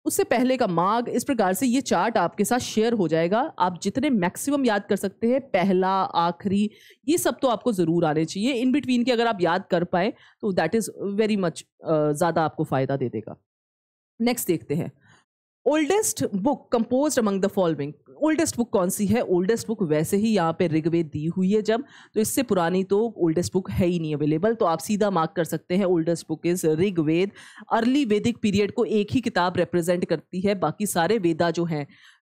उससे पहले का माघ। इस प्रकार से ये चार्ट आपके साथ शेयर हो जाएगा। आप जितने मैक्सिमम याद कर सकते हैं, पहला, आखिरी, ये सब तो आपको जरूर आने चाहिए। इन बिटवीन के अगर आप याद कर पाए तो दैट इज वेरी मच ज्यादा आपको फायदा दे देगा। नेक्स्ट देखते हैं, oldest book composed among the following. Oldest book कौन सी है? ओल्डेस्ट बुक वैसे ही यहाँ पे ऋग्वेद दी हुई है जब, तो इससे पुरानी तो ओल्डेस्ट बुक है ही नहीं अवेलेबल, तो आप सीधा मार्क कर सकते हैं oldest book is Rigveda. Early Vedic period को एक ही किताब रिप्रेजेंट करती है, बाकी सारे वेदा जो हैं,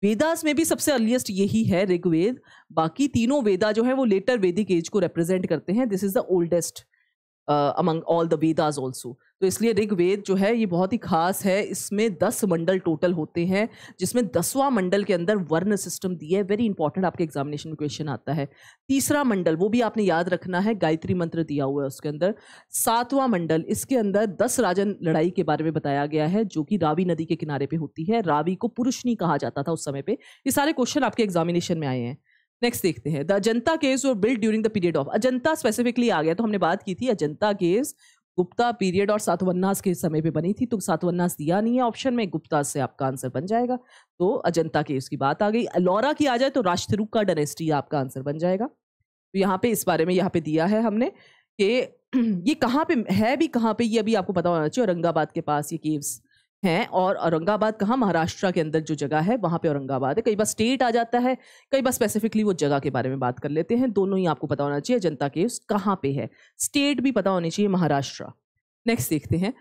वेदास में भी सबसे अर्लीस्ट यही है ऋग्वेद, बाकी तीनों वेदा जो है वो लेटर वैदिक एज को रिप्रेजेंट करते हैं। This is the oldest among all the Vedas also. तो इसलिए ऋग्वेद जो है ये बहुत ही खास है। इसमें 10 मंडल टोटल होते हैं, जिसमें 10वां मंडल के अंदर वर्ण सिस्टम दिया है। वेरी इंपॉर्टेंट, आपके एग्जामिनेशन में क्वेश्चन आता है। तीसरा मंडल वो भी आपने याद रखना है, गायत्री मंत्र दिया हुआ है उसके अंदर। 7वां मंडल, इसके अंदर 10 राजन लड़ाई के बारे में बताया गया है, जो कि रावी नदी के किनारे पे होती है। रावी को पुरुष नहीं कहा जाता था उस समय पे। ये सारे क्वेश्चन आपके एग्जामिनेशन में आए हैं। नेक्स्ट देखते हैं, the Ajanta caves were built during the period of. Ajanta specifically आ गया, तो हमने बात की थी अजंता केव्स गुप्ता पीरियड और सातवन्नास के समय पे बनी थी, तो सातवन्नास दिया नहीं है ऑप्शन में, गुप्ता से आपका आंसर बन जाएगा। तो अजंता केव्स की बात आ गई। एलोरा की आ जाए तो राष्ट्रकूट डायनेस्टी आपका आंसर बन जाएगा। तो यहाँ पे इस बारे में यहाँ पे दिया है हमने कि ये कहाँ पे है, भी कहाँ पे, ये अभी आपको पता होना चाहिए। औरंगाबाद के पास ये केव्स हैं, और औरंगाबाद कहाँ, महाराष्ट्र के अंदर जो जगह है वहाँ पे औरंगाबाद है। कई बार स्टेट आ जाता है, कई बार स्पेसिफिकली वो जगह के बारे में बात कर लेते हैं। दोनों ही आपको पता होना चाहिए अजंता केव्स कहाँ पे है, स्टेट भी पता होनी चाहिए, महाराष्ट्र। नेक्स्ट देखते हैं।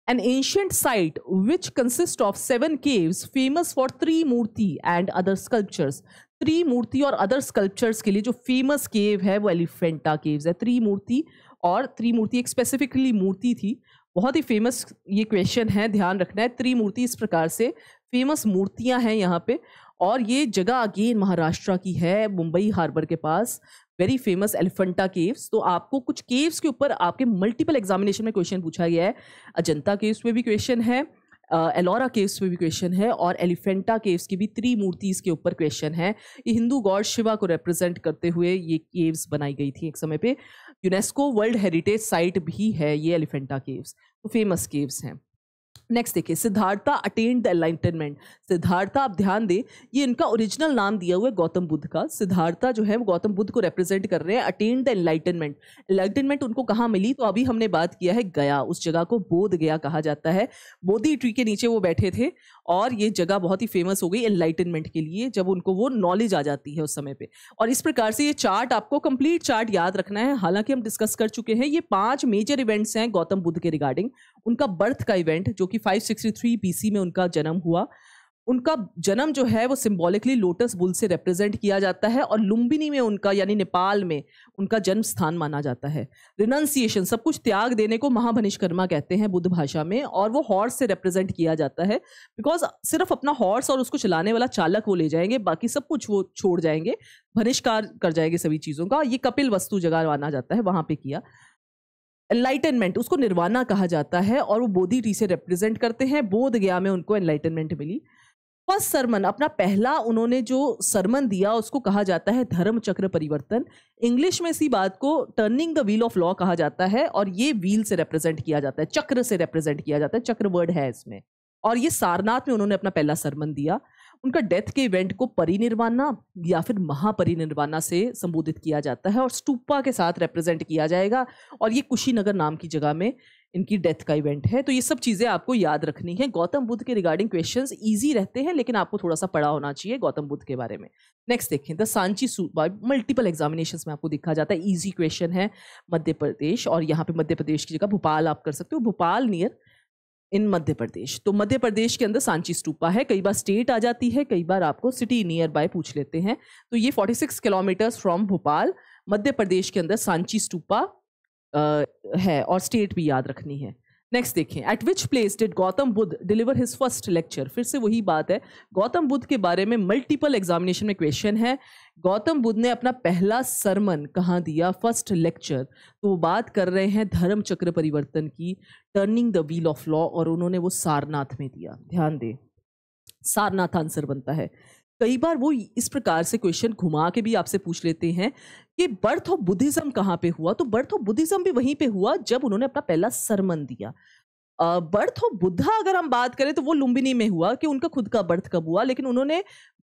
An ancient site which consists of 7 caves famous for Trimurti and other sculptures। त्रिमूर्ति और अदर स्कल्पचर्स के लिए जो फेमस केव है वो एलिफेंटा केव्स है। त्रिमूर्ति, और त्रिमूर्ति एक स्पेसिफिकली मूर्ति थी, बहुत ही फेमस ये क्वेश्चन है, ध्यान रखना है। त्रिमूर्ति इस प्रकार से फेमस मूर्तियां हैं यहाँ पे, और ये जगह अगेन महाराष्ट्र की है, मुंबई हार्बर के पास, वेरी फेमस एलिफेंटा केव्स। तो आपको कुछ केव्स के ऊपर आपके मल्टीपल एग्जामिनेशन में क्वेश्चन पूछा गया है। अजंता केव्स पे भी क्वेश्चन है, एलोरा केव्स पे भी क्वेश्चन है, और एलिफेंटा केव्स की भी त्रिमूर्तिस के ऊपर क्वेश्चन है। ये हिंदू गॉड शिवा को रिप्रेजेंट करते हुए ये केव्स बनाई गई थी एक समय पे। यूनेस्को वर्ल्ड हेरिटेज साइट भी है ये एलिफेंटा केव्स, तो फेमस केव्स हैं। नेक्स्ट देखिए, Siddhartha attend the enlightenment. Siddhartha, आप ध्यान दें, ये इनका ओरिजिनल नाम दिया हुआ है गौतम बुद्ध का। सिद्धार्था जो है वो गौतम बुद्ध को रिप्रेजेंट कर रहे हैं। अटेन्ड द एनलाइटनमेंट, एनलाइटनमेंट उनको कहाँ मिली, तो अभी हमने बात किया है गया, उस जगह को बोध गया कहा जाता है। बोधि ट्री के नीचे वो बैठे थे, और ये जगह बहुत ही फेमस हो गई एनलाइटनमेंट के लिए, जब उनको वो नॉलेज आ जाती है उस समय पे। और इस प्रकार से ये चार्ट, आपको कंप्लीट चार्ट याद रखना है। हालांकि हम डिस्कस कर चुके हैं, ये 5 मेजर इवेंट्स हैं गौतम बुद्ध के रिगार्डिंग। उनका बर्थ का इवेंट जो कि 563 बीसी में उनका जन्म हुआ, उनका जन्म जो है वो सिंबॉलिकली लोटस बुल से रिप्रेजेंट किया जाता है, और लुम्बिनी में उनका, यानी नेपाल में उनका जन्म स्थान माना जाता है। रिनंसिएशन, सब कुछ त्याग देने को महाभनिष्कर्मा कहते हैं बुद्ध भाषा में, और वो हॉर्स से रिप्रेजेंट किया जाता है, बिकॉज सिर्फ अपना हॉर्स और उसको चलाने वाला चालक वो ले जाएंगे, बाकी सब कुछ वो छोड़ जाएंगे, भनिष्कार कर जाएंगे सभी चीजों का। ये कपिल वस्तु जगह माना जाता है, वहां पे किया। एनलाइटनमेंट, उसको निर्वाणा कहा जाता है, और वो बोधि ट्री से रिप्रेजेंट करते हैं। बोध गया में उनको एनलाइटनमेंट मिली। फर्स्ट सरमन, अपना पहला उन्होंने जो सरमन दिया उसको कहा जाता है धर्म चक्र परिवर्तन। इंग्लिश में इसी बात को turning the wheel of law कहा जाता है, और ये व्हील से रिप्रेजेंट किया जाता है, चक्र से रिप्रेजेंट किया जाता है, चक्र वर्ड है इसमें। और ये सारनाथ में उन्होंने अपना पहला सरमन दिया। उनका डेथ के इवेंट को परिनिर्वाणा या फिर महापरिनिर्वाणा से संबोधित किया जाता है, और स्टूपा के साथ रिप्रेजेंट किया जाएगा, और ये कुशीनगर नाम की जगह में इनकी डेथ का इवेंट है। तो ये सब चीजें आपको याद रखनी है। गौतम बुद्ध के रिगार्डिंग क्वेश्चंस इजी रहते हैं, लेकिन आपको थोड़ा सा पढ़ा होना चाहिए गौतम बुद्ध के बारे में। नेक्स्ट देखें, the Sanchi stupa, multiple examinations में आपको दिखा जाता है, इजी क्वेश्चन है। मध्य प्रदेश, और यहाँ पे मध्य प्रदेश की जगह भोपाल आप कर सकते हो, भोपाल नियर इन मध्य प्रदेश। तो मध्य प्रदेश के अंदर सांची स्तूपा है। कई बार स्टेट आ जाती है, कई बार आपको सिटी नियर बाय पूछ लेते हैं। तो ये 46 किलोमीटर्स फ्रॉम भोपाल, मध्य प्रदेश के अंदर सांची स्तूपा है, और स्टेट भी याद रखनी है। नेक्स्ट देखें, eight which place did Gautam Buddha deliver his first lecture. फिर से वही बात है, गौतम बुद्ध के बारे में मल्टीपल एग्जामिनेशन में क्वेश्चन है। गौतम बुद्ध ने अपना पहला सरमन कहाँ दिया, फर्स्ट लेक्चर, तो वो बात कर रहे हैं धर्म चक्र परिवर्तन की, turning the wheel of law, और उन्होंने वो सारनाथ में दिया। ध्यान दे, सारनाथ आंसर बनता है। कई बार वो इस प्रकार से क्वेश्चन घुमा के भी आपसे पूछ लेते हैं कि बर्थ ऑफ बुद्धिज्म कहाँ पे हुआ, तो बर्थ ऑफ बुद्धिज्म भी वहीं पे हुआ जब उन्होंने अपना पहला सरमन दिया। बर्थ ऑफ बुद्धा अगर हम बात करें तो वो लुम्बिनी में हुआ, कि उनका खुद का बर्थ कब हुआ, लेकिन उन्होंने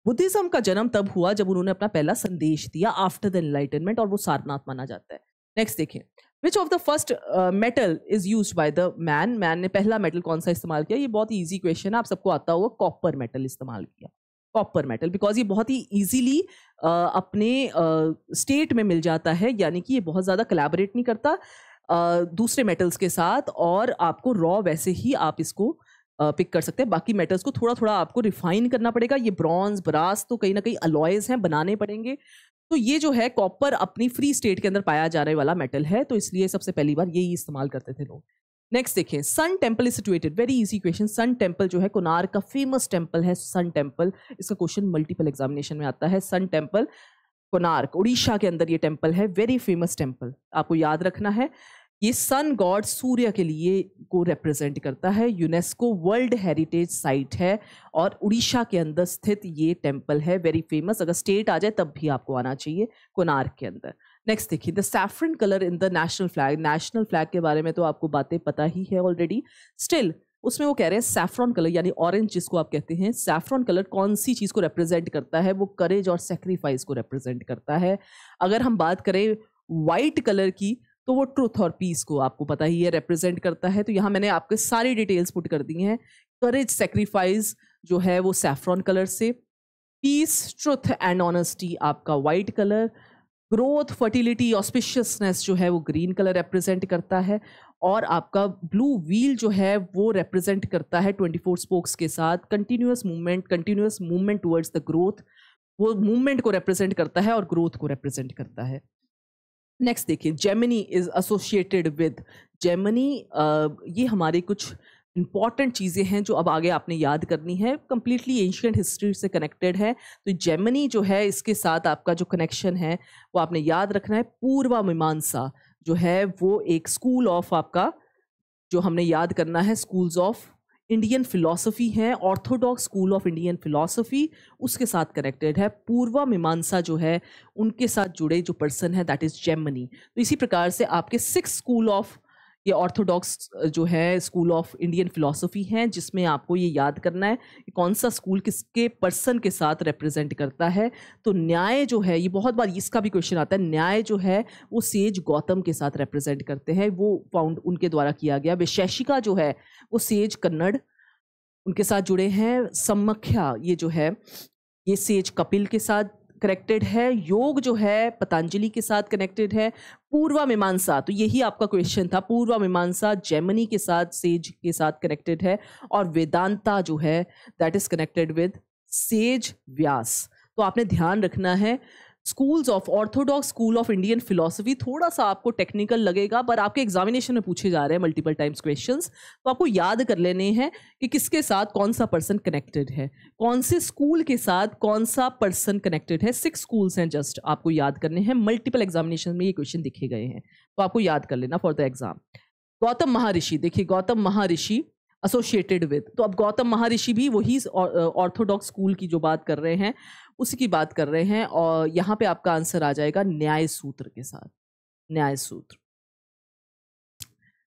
बुद्धिज्म का जन्म तब हुआ जब उन्होंने अपना पहला संदेश दिया आफ्टर द एनलाइटनमेंट, और वो सारनाथ माना जाता है। नेक्स्ट देखें, विच of the first metal is used by the man. Man ने पहला मेटल कौन सा इस्तेमाल किया, ये बहुत ईजी क्वेश्चन है, आप सबको आता होगा, कॉपर मेटल इस्तेमाल किया। कॉपर मेटल, बिकॉज ये बहुत ही इजीली अपने स्टेट में मिल जाता है, यानी कि ये बहुत ज़्यादा कोलैबोरेट नहीं करता दूसरे मेटल्स के साथ, और आपको रॉ वैसे ही आप इसको पिक कर सकते हैं। बाकी मेटल्स को थोड़ा थोड़ा आपको रिफाइन करना पड़ेगा। ये ब्रॉन्ज, ब्रास तो कहीं ना कहीं अलॉयज हैं, बनाने पड़ेंगे। तो ये जो है कॉपर अपनी फ्री स्टेट के अंदर पाया जाने वाला मेटल है, तो इसलिए सबसे पहली बार यही इस्तेमाल करते थे लोग। नेक्स्ट देखें, sun temple is situated, very easy question. Sun temple जो है कोणार्क का फेमस टेम्पल है, सन टेम्पल, इसका क्वेश्चन मल्टीपल एग्जामिनेशन में आता है। सन टेम्पल कोणार्क उड़ीसा के अंदर ये टेम्पल है, वेरी फेमस टेम्पल, आपको याद रखना है। ये सन गॉड सूर्य के लिए को रिप्रेजेंट करता है, यूनेस्को वर्ल्ड हेरिटेज साइट है, और उड़ीसा के अंदर स्थित ये टेम्पल है, वेरी फेमस। अगर स्टेट आ जाए तब भी आपको आना चाहिए, कोणार्क के अंदर। नेक्स्ट देखिए, the saffron colour in the national flag. National flag के बारे में तो आपको बातें पता ही है ऑलरेडी, स्टिल उसमें वो कह रहे हैं सैफरन कलर यानी ऑरेंज जिसको आप कहते हैं, सैफरन कलर कौन सी चीज़ को रिप्रेजेंट करता है? वो करेज और सेक्रीफाइस को रिप्रेजेंट करता है। अगर हम बात करें वाइट कलर की तो वो ट्रुथ और पीस को आपको पता ही है रिप्रेजेंट करता है। तो यहाँ मैंने आपके सारी डिटेल्स पुट कर दी हैं। करेज सेक्रीफाइस जो है वो सैफरन कलर से, पीस ट्रुथ एंड ऑनेस्टी आपका white colour, growth fertility auspiciousness जो है वो ग्रीन कलर रिप्रेजेंट करता है, और आपका ब्लू व्हील जो है वो रिप्रेजेंट करता है 24 स्पोक्स के साथ continuous movement towards the growth. वो मूवमेंट को रिप्रेजेंट करता है और ग्रोथ को रिप्रेजेंट करता है। नेक्स्ट देखिए, Gemini is associated with. Gemini ये हमारी कुछ इंपॉर्टेंट चीज़ें हैं जो अब आगे आपने याद करनी है, कंप्लीटली एंशिएंट हिस्ट्री से कनेक्टेड है। तो जेमिनी जो है इसके साथ आपका जो कनेक्शन है वो आपने याद रखना है। पूर्व मीमांसा जो है वो एक स्कूल ऑफ आपका जो हमने याद करना है, स्कूल्स ऑफ इंडियन फिलॉसफी है, Orthodox school of Indian philosophy उसके साथ कनेक्टेड है। पूर्व मीमांसा जो है उनके साथ जुड़े जो पर्सन है दैट इज जेमिनी। तो इसी प्रकार से आपके 6 स्कूल ऑफ ये ऑर्थोडॉक्स जो है स्कूल ऑफ इंडियन फिलॉसफी हैं, जिसमें आपको ये याद करना है कि कौन सा स्कूल किसके पर्सन के साथ रिप्रेजेंट करता है। तो न्याय जो है, ये बहुत बार इसका भी क्वेश्चन आता है, न्याय जो है वो सेज गौतम के साथ रिप्रेजेंट करते हैं, वो फाउंड उनके द्वारा किया गया। वैशेषिका जो है वो सेज कन्नड़ उनके साथ जुड़े हैं। सम्मख्या ये जो है ये सेज कपिल के साथ कनेक्टेड है। योग जो है पतंजलि के साथ कनेक्टेड है। पूर्व मीमांसा तो यही आपका क्वेश्चन था, पूर्व मीमांसा जेमिनी के साथ सेज के साथ कनेक्टेड है। और वेदांता जो है that is connected with sage Vyas. तो आपने ध्यान रखना है schools of orthodox school of Indian philosophy, थोड़ा सा आपको टेक्निकल लगेगा पर आपके एग्जामिनेशन में पूछे जा रहे हैं मल्टीपल टाइम्स क्वेश्चंस, तो आपको याद कर लेने हैं कि किसके साथ कौन सा पर्सन कनेक्टेड है, कौन से स्कूल के साथ कौन सा पर्सन कनेक्टेड है। 6 स्कूल्स हैं जस्ट आपको याद करने हैं, मल्टीपल एग्जामिनेशन में ये क्वेश्चन दिखे गए हैं, तो आपको याद कर लेना फॉर द एग्जाम। गौतम महर्षि, देखिए गौतम महर्षि एसोसिएटेड विद, तो अब गौतम महर्षि भी वही ऑर्थोडॉक्स स्कूल की जो बात कर रहे हैं उसी की बात कर रहे हैं, और यहाँ पे आपका आंसर आ जाएगा न्याय सूत्र के साथ, न्याय सूत्र।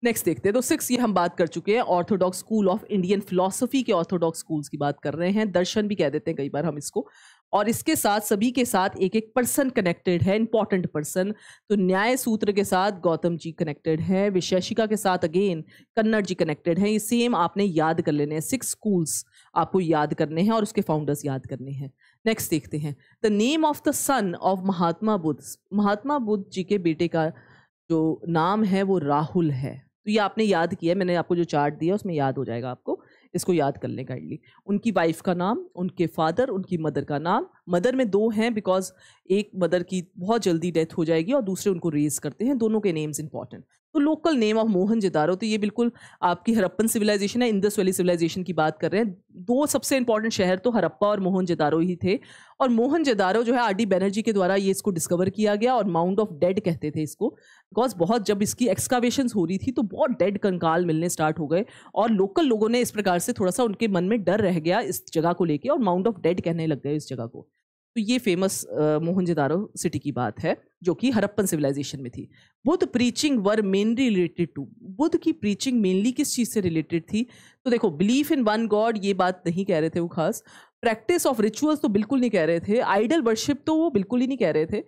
नेक्स्ट देखते हैं, तो 6 ये हम बात कर चुके हैं, Orthodox school of Indian philosophy के ऑर्थोडॉक्स स्कूल्स की बात कर रहे हैं। दर्शन भी कह देते हैं कई बार हम इसको, और इसके साथ सभी के साथ एक एक पर्सन कनेक्टेड है, इंपॉर्टेंट पर्सन। तो न्याय सूत्र के साथ गौतम जी कनेक्टेड है, वैशेषिका के साथ अगेन कन्नड़ जी कनेक्टेड है। ये सेम आपने याद कर लेने हैं, 6 स्कूल्स आपको याद करने हैं और उसके फाउंडर्स याद करने हैं। नेक्स्ट देखते हैं, the name of the son of Mahatma Buddha. Mahatma Buddha ji के बेटे का जो नाम है वो राहुल है। तो ये आपने याद किया है, मैंने आपको जो चार्ट दिया उसमें याद हो जाएगा, आपको इसको याद कर लें काइंडली। उनकी वाइफ का नाम, उनके फादर, उनकी मदर का नाम। मदर में 2 हैं बिकॉज एक मदर की बहुत जल्दी डेथ हो जाएगी और दूसरे उनको रेज करते हैं, दोनों के नेम्स इंपॉर्टेंट। तो लोकल नेम ऑफ मोहनजोदारो, तो ये बिल्कुल आपकी हड़प्पन सिविलाइजेशन है, इंडस वैली सिविलाइजेशन की बात कर रहे हैं। 2 सबसे इंपॉर्टेंट शहर तो हड़प्पा और मोहनजोदारो ही थे, और मोहनजोदारो जो है आर डी बैनर्जी के द्वारा ये इसको डिस्कवर किया गया, और माउंट ऑफ डेड कहते थे इसको, बिकॉज बहुत जब इसकी एक्सकावेशंस हो रही थी तो बहुत डेड कंकाल मिलने स्टार्ट हो गए, और लोकल लोगों ने इस प्रकार से थोड़ा सा उनके मन में डर रह गया इस जगह को लेके, और माउंट ऑफ डेड कहने लग गए इस जगह को। तो ये फेमस मोहनजोदारो सिटी की बात है जो कि हड़प्पन सिविलाइजेशन में थी। Buddha preaching were mainly related to, Buddha की प्रीचिंग मेनली किस चीज से रिलेटेड थी? तो देखो, बिलीफ इन वन गॉड ये बात नहीं कह रहे थे वो खास, प्रैक्टिस ऑफ रिचुअल्स तो बिल्कुल नहीं कह रहे थे, आइडल वर्शिप तो वो बिल्कुल ही नहीं कह रहे थे,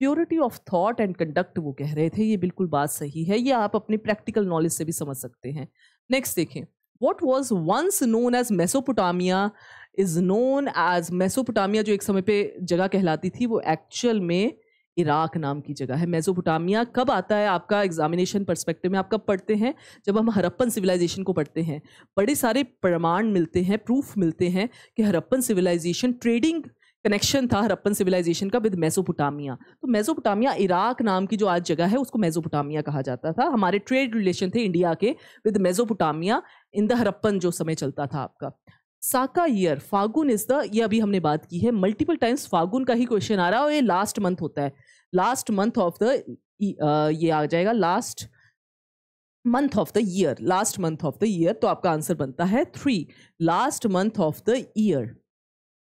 purity of thought and conduct वो कह रहे थे। ये बिल्कुल बात सही है, ये आप अपनी प्रैक्टिकल नॉलेज से भी समझ सकते हैं। नेक्स्ट देखें, What was once known as Mesopotamia is known as Mesopotamia, जो एक समय पे जगह कहलाती थी वो एक्चुअल में इराक नाम की जगह है। मेसोपोटामिया कब आता है आपका एग्जामिनेशन परस्पेक्टिव में, आप कब पढ़ते हैं? जब हम हड़प्पन सिविलाइजेशन को पढ़ते हैं। बड़े सारे प्रमाण मिलते हैं, प्रूफ मिलते हैं कि हड़प्पन सिविलाइजेशन ट्रेडिंग कनेक्शन था हड़प्पन सिविलाइजेशन का विद मेसोपोटामिया। तो मेसोपोटामिया इराक नाम की जो आज जगह है उसको मेसोपोटामिया कहा जाता था। हमारे ट्रेड रिलेशन थे इंडिया के with Mesopotamia in the Harappan जो समय चलता था आपका। साका ईयर, फागुन इज द, ये अभी हमने बात की है मल्टीपल टाइम्स, फागुन का ही क्वेश्चन आ रहा है और ये लास्ट मंथ होता है, लास्ट मंथ ऑफ द ये आ जाएगा last month of the year, last month of the year. तो आपका आंसर बनता है 3, last month of the year.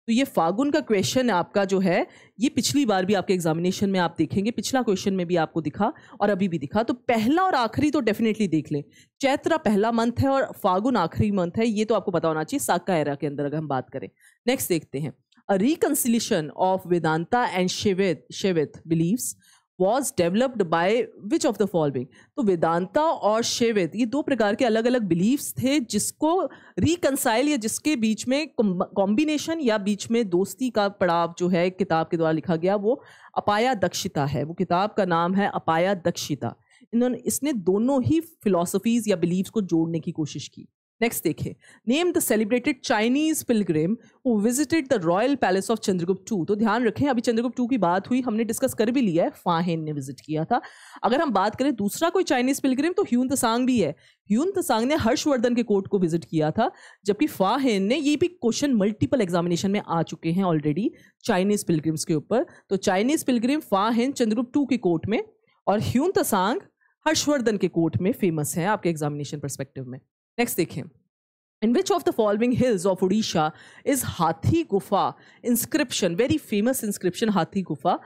तो ये फागुन का क्वेश्चन आपका जो है ये पिछली बार भी आपके एग्जामिनेशन में आप देखेंगे, पिछला क्वेश्चन में भी आपको दिखा और अभी भी दिखा। तो पहला और आखिरी तो डेफिनेटली देख लें। चैत्र पहला मंथ है और फागुन आखिरी मंथ है, ये तो आपको पता होना चाहिए साका एरा के अंदर अगर हम बात करें। नेक्स्ट देखते हैं, a reconciliation of Vedanta and Shaivite beliefs was developed by which of the following। तो वेदांता और शैवित ये दो प्रकार के अलग अलग बिलीफ्स थे जिसको रिकंसाइल या जिसके बीच में कॉम्बिनेशन या बीच में दोस्ती का पड़ाव जो है किताब के द्वारा लिखा गया वो अपाया दक्षिता है। वो किताब का नाम है अपाया दक्षिता। इसने दोनों ही फिलॉसफीज या बिलीव्स को जोड़ने की कोशिश की। नेक्स्ट देखें, name the celebrated Chinese Pilgrim who visited the royal palace of Chandragupta II। तो ध्यान रखें अभी चंद्रगुप्त II की बात हुई, हमने डिस्कस कर भी लिया है, फाहेन ने विजिट किया था। अगर हम बात करें दूसरा कोई चाइनीज पिलग्रिम तो ह्यून त्सांग भी है। ह्यून त्सांग ने हर्षवर्धन के कोर्ट को विजिट किया था, जबकि फाहेन ने, ये भी क्वेश्चन मल्टीपल एग्जामिनेशन में आ चुके हैं ऑलरेडी चाइनीज पिलग्रिम्स के ऊपर। तो चाइनीज पिलग्रिम फाहेन चंद्रगुप्त II के कोर्ट में और ह्यून त्सांग हर्षवर्धन के कोर्ट में फेमस है आपके एग्जामिनेशन परस्पेक्टिव में। नेक्स्ट देखें, In which of the following hills of Odisha is हाथी गुफा इंस्क्रिप्शन, वेरी फेमस इंस्क्रिप्शन हाथी गुफा,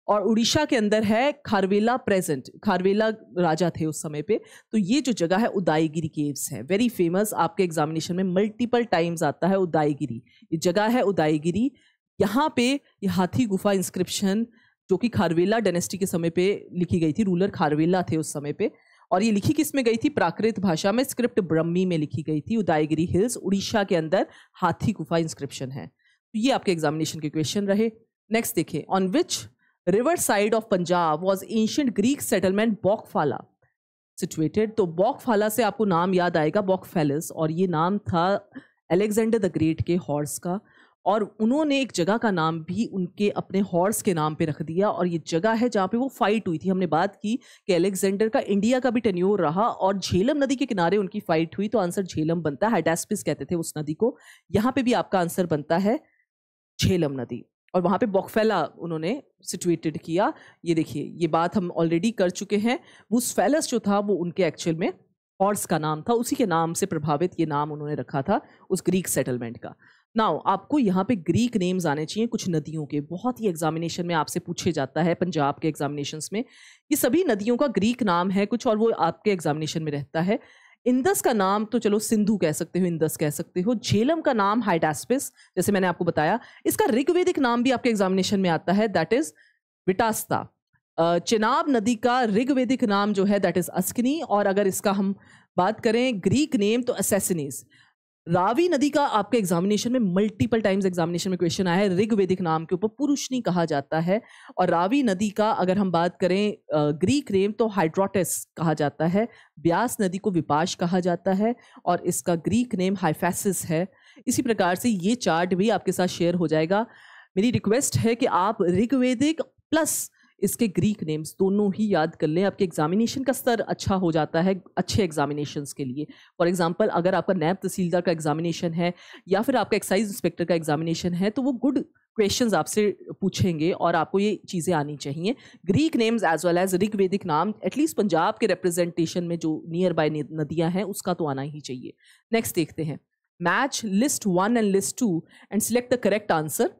और उड़ीसा के अंदर है खारवेला प्रेजेंट, खारवेला राजा थे उस समय पे। तो ये जो जगह है उदयगिरी केव्स है, वेरी फेमस, आपके एग्जामिनेशन में मल्टीपल टाइम्स आता है उदयगिरी, ये जगह है उदयगिरी। यहाँ पे ये हाथी गुफा इंस्क्रिप्शन जो कि खारवेला डायनेस्टी के समय पे लिखी गई थी, रूलर खारवेला थे उस समय पे, और ये लिखी किस में गई थी, प्राकृत भाषा में, स्क्रिप्ट ब्रह्मी में लिखी गई थी। उदयगिरी हिल्स उड़ीसा के अंदर हाथी गुफा इंस्क्रिप्शन है। तो ये आपके एग्जामिनेशन के क्वेश्चन रहे। नेक्स्ट देखिए, on which river side of Punjab was ancient Greek settlement Bucephala situated. तो बॉकफाला से आपको नाम याद आएगा बॉकफेलिस, और ये नाम था अलेक्जेंडर द ग्रेट के हॉर्स का, और उन्होंने एक जगह का नाम भी उनके अपने हॉर्स के नाम पे रख दिया, और ये जगह है जहाँ पे वो फाइट हुई थी। हमने बात की कि अलेक्जेंडर का इंडिया का भी टेन्योर रहा और झेलम नदी के किनारे उनकी फाइट हुई, तो आंसर झेलम बनता है। हाइडास्पिस कहते थे उस नदी को। यहाँ पे भी आपका आंसर बनता है झेलम नदी, और वहाँ पे बॉकफेला उन्होंने सिचुएटेड किया। ये देखिए, ये बात हम ऑलरेडी कर चुके हैं। बुसफेलस जो था वो उनके एक्चुअल में हॉर्स का नाम था, उसी के नाम से प्रभावित ये नाम उन्होंने रखा था उस ग्रीक सेटलमेंट का। नाउ आपको यहाँ पे ग्रीक नेम्स आने चाहिए कुछ नदियों के, बहुत ही एग्जामिनेशन में आपसे पूछे जाता है पंजाब के एग्जामिनेशंस में। ये सभी नदियों का ग्रीक नाम है कुछ, और वो आपके एग्जामिनेशन में रहता है। इंदस का नाम तो चलो सिंधु कह सकते हो, इंदस कह सकते हो। झेलम का नाम हाइडास्पिस, जैसे मैंने आपको बताया। इसका ऋग्वेदिक नाम भी आपके एग्जामिनेशन में आता है, दैट इज विटास्ता। चिनाब नदी का ऋग्वेदिक नाम जो है दैट इज अस्किनी, और अगर इसका हम बात करें ग्रीक नेम तो असेसिनीज। रावी नदी का आपके एग्जामिनेशन में मल्टीपल टाइम्स एग्जामिनेशन में क्वेश्चन आया है, ऋग्वेदिक नाम के ऊपर पुरुषनी कहा जाता है। और रावी नदी का अगर हम बात करें ग्रीक नेम तो हाइड्रोटेस कहा जाता है। ब्यास नदी को विपाश कहा जाता है और इसका ग्रीक नेम हाइफेसिस है। इसी प्रकार से ये चार्ट भी आपके साथ शेयर हो जाएगा। मेरी रिक्वेस्ट है कि आप ऋग्वेदिक प्लस इसके ग्रीक नेम्स दोनों ही याद कर लें, आपके एग्जामिनेशन का स्तर अच्छा हो जाता है अच्छे एग्जामिनेशंस के लिए। फॉर एग्जांपल अगर आपका नैब तहसीलदार का एग्जामिनेशन है या फिर आपका एक्साइज इंस्पेक्टर का एग्जामिनेशन है तो वो गुड क्वेश्चंस आपसे पूछेंगे और आपको ये चीज़ें आनी चाहिए, Greek names as well as Rigvedic नाम। एटलीस्ट पंजाब के रिप्रेजेंटेशन में जो नियर बाय नदियाँ हैं उसका तो आना ही चाहिए। नेक्स्ट देखते हैं, match list 1 and list 2 and select the correct answer.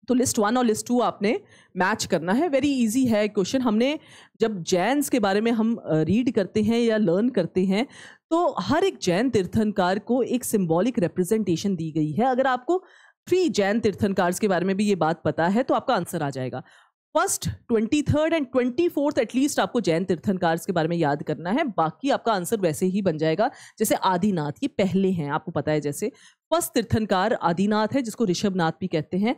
तो लिस्ट 1 और लिस्ट 2 आपने मैच करना है। वेरी इजी है क्वेश्चन। हमने जब जैन्स के बारे में हम रीड करते हैं या लर्न करते हैं तो हर एक जैन तीर्थंकार को एक सिंबॉलिक रिप्रेजेंटेशन दी गई है। अगर आपको 3 जैन तीर्थंकार के बारे में भी ये बात पता है तो आपका आंसर आ जाएगा। First 23rd and 24th at least आपको जैन तीर्थंकार के बारे में याद करना है, बाकी आपका आंसर वैसे ही बन जाएगा। जैसे आदिनाथ, ये पहले हैं, आपको पता है। जैसे फर्स्ट तीर्थंकार आदिनाथ है जिसको ऋषभनाथ भी कहते हैं।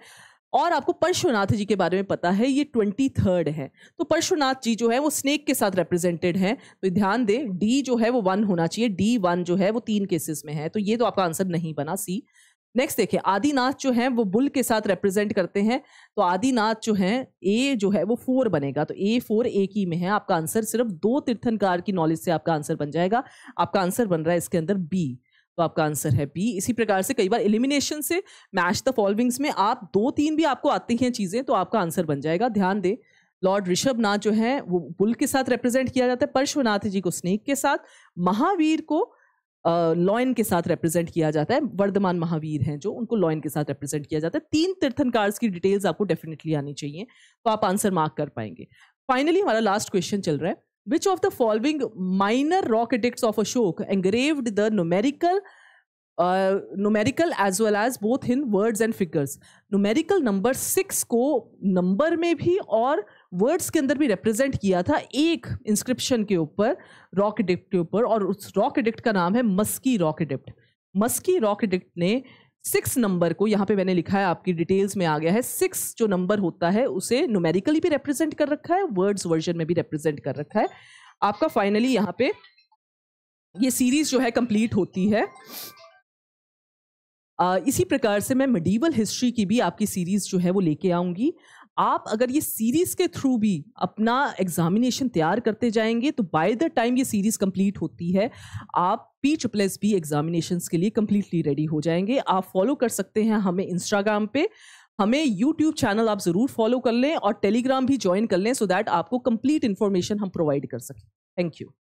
और आपको परशुनाथ जी के बारे में पता है, ये 23rd है। तो परशुनाथ जी जो है वो स्नेक के साथ रिप्रेजेंटेड है, तो ध्यान दें डी जो है वो 1 होना चाहिए। D1 जो है वो 3 केसेस में है, तो ये तो आपका आंसर नहीं बना, सी। नेक्स्ट देखिए, आदिनाथ जो है वो बुल के साथ रिप्रेजेंट करते हैं, तो आदिनाथ जो है ए जो है वो 4 बनेगा, तो A4 एक ही में है। आपका आंसर सिर्फ 2 तीर्थंकार की नॉलेज से आपका आंसर बन जाएगा। आपका आंसर बन रहा है इसके अंदर बी, तो आपका आंसर है बी। इसी प्रकार से कई बार एलिमिनेशन से मैच द फॉलोइंग्स में आप 2-3 भी आपको आती हैं चीजें, तो आपका आंसर बन जाएगा। ध्यान दें, लॉर्ड ऋषभनाथ जो है वो बुल के साथ रिप्रेजेंट किया जाता है, परशुनाथ जी को स्नेक के साथ, महावीर को लॉयन के साथ रिप्रेजेंट किया जाता है, वर्धमान महावीर हैं जो, उनको लॉयन के साथ रिप्रेजेंट किया जाता है। 3 तीर्थंकर्स की डिटेल्स आपको डेफिनेटली आनी चाहिए, तो आप आंसर मार्क कर पाएंगे। फाइनली हमारा लास्ट क्वेश्चन चल रहा है, which of the following minor rock edicts of Ashoka engraved the numerical as well as both in words and figures. Numerical number 6 को नंबर में भी और वर्ड्स के अंदर भी रिप्रेजेंट किया था एक इंस्क्रिप्शन के ऊपर, रॉक एडिक्ट के ऊपर, और उस रॉक एडिक्ट का नाम है Maski rock edict. Maski rock edict ने 6 नंबर को, यहाँ पे मैंने लिखा है, आपकी डिटेल्स में आ गया है, 6 जो नंबर होता है उसे न्यूमेरिकली भी रिप्रेजेंट कर रखा है, वर्ड्स वर्जन में भी रिप्रेजेंट कर रखा है। आपका फाइनली यहाँ पे ये सीरीज जो है कंप्लीट होती है। इसी प्रकार से मैं मेडिवल हिस्ट्री की भी आपकी सीरीज जो है वो लेके आऊंगी। आप अगर ये सीरीज के थ्रू भी अपना एग्जामिनेशन तैयार करते जाएंगे तो बाय द टाइम ये सीरीज कंप्लीट होती है आप PSSB एग्जामिनेशंस के लिए कंप्लीटली रेडी हो जाएंगे। आप फॉलो कर सकते हैं हमें इंस्टाग्राम पे, हमें यूट्यूब चैनल आप जरूर फॉलो कर लें और टेलीग्राम भी ज्वाइन कर लें, सो दैट आपको कंप्लीट इंफॉर्मेशन हम प्रोवाइड कर सकें। Thank you.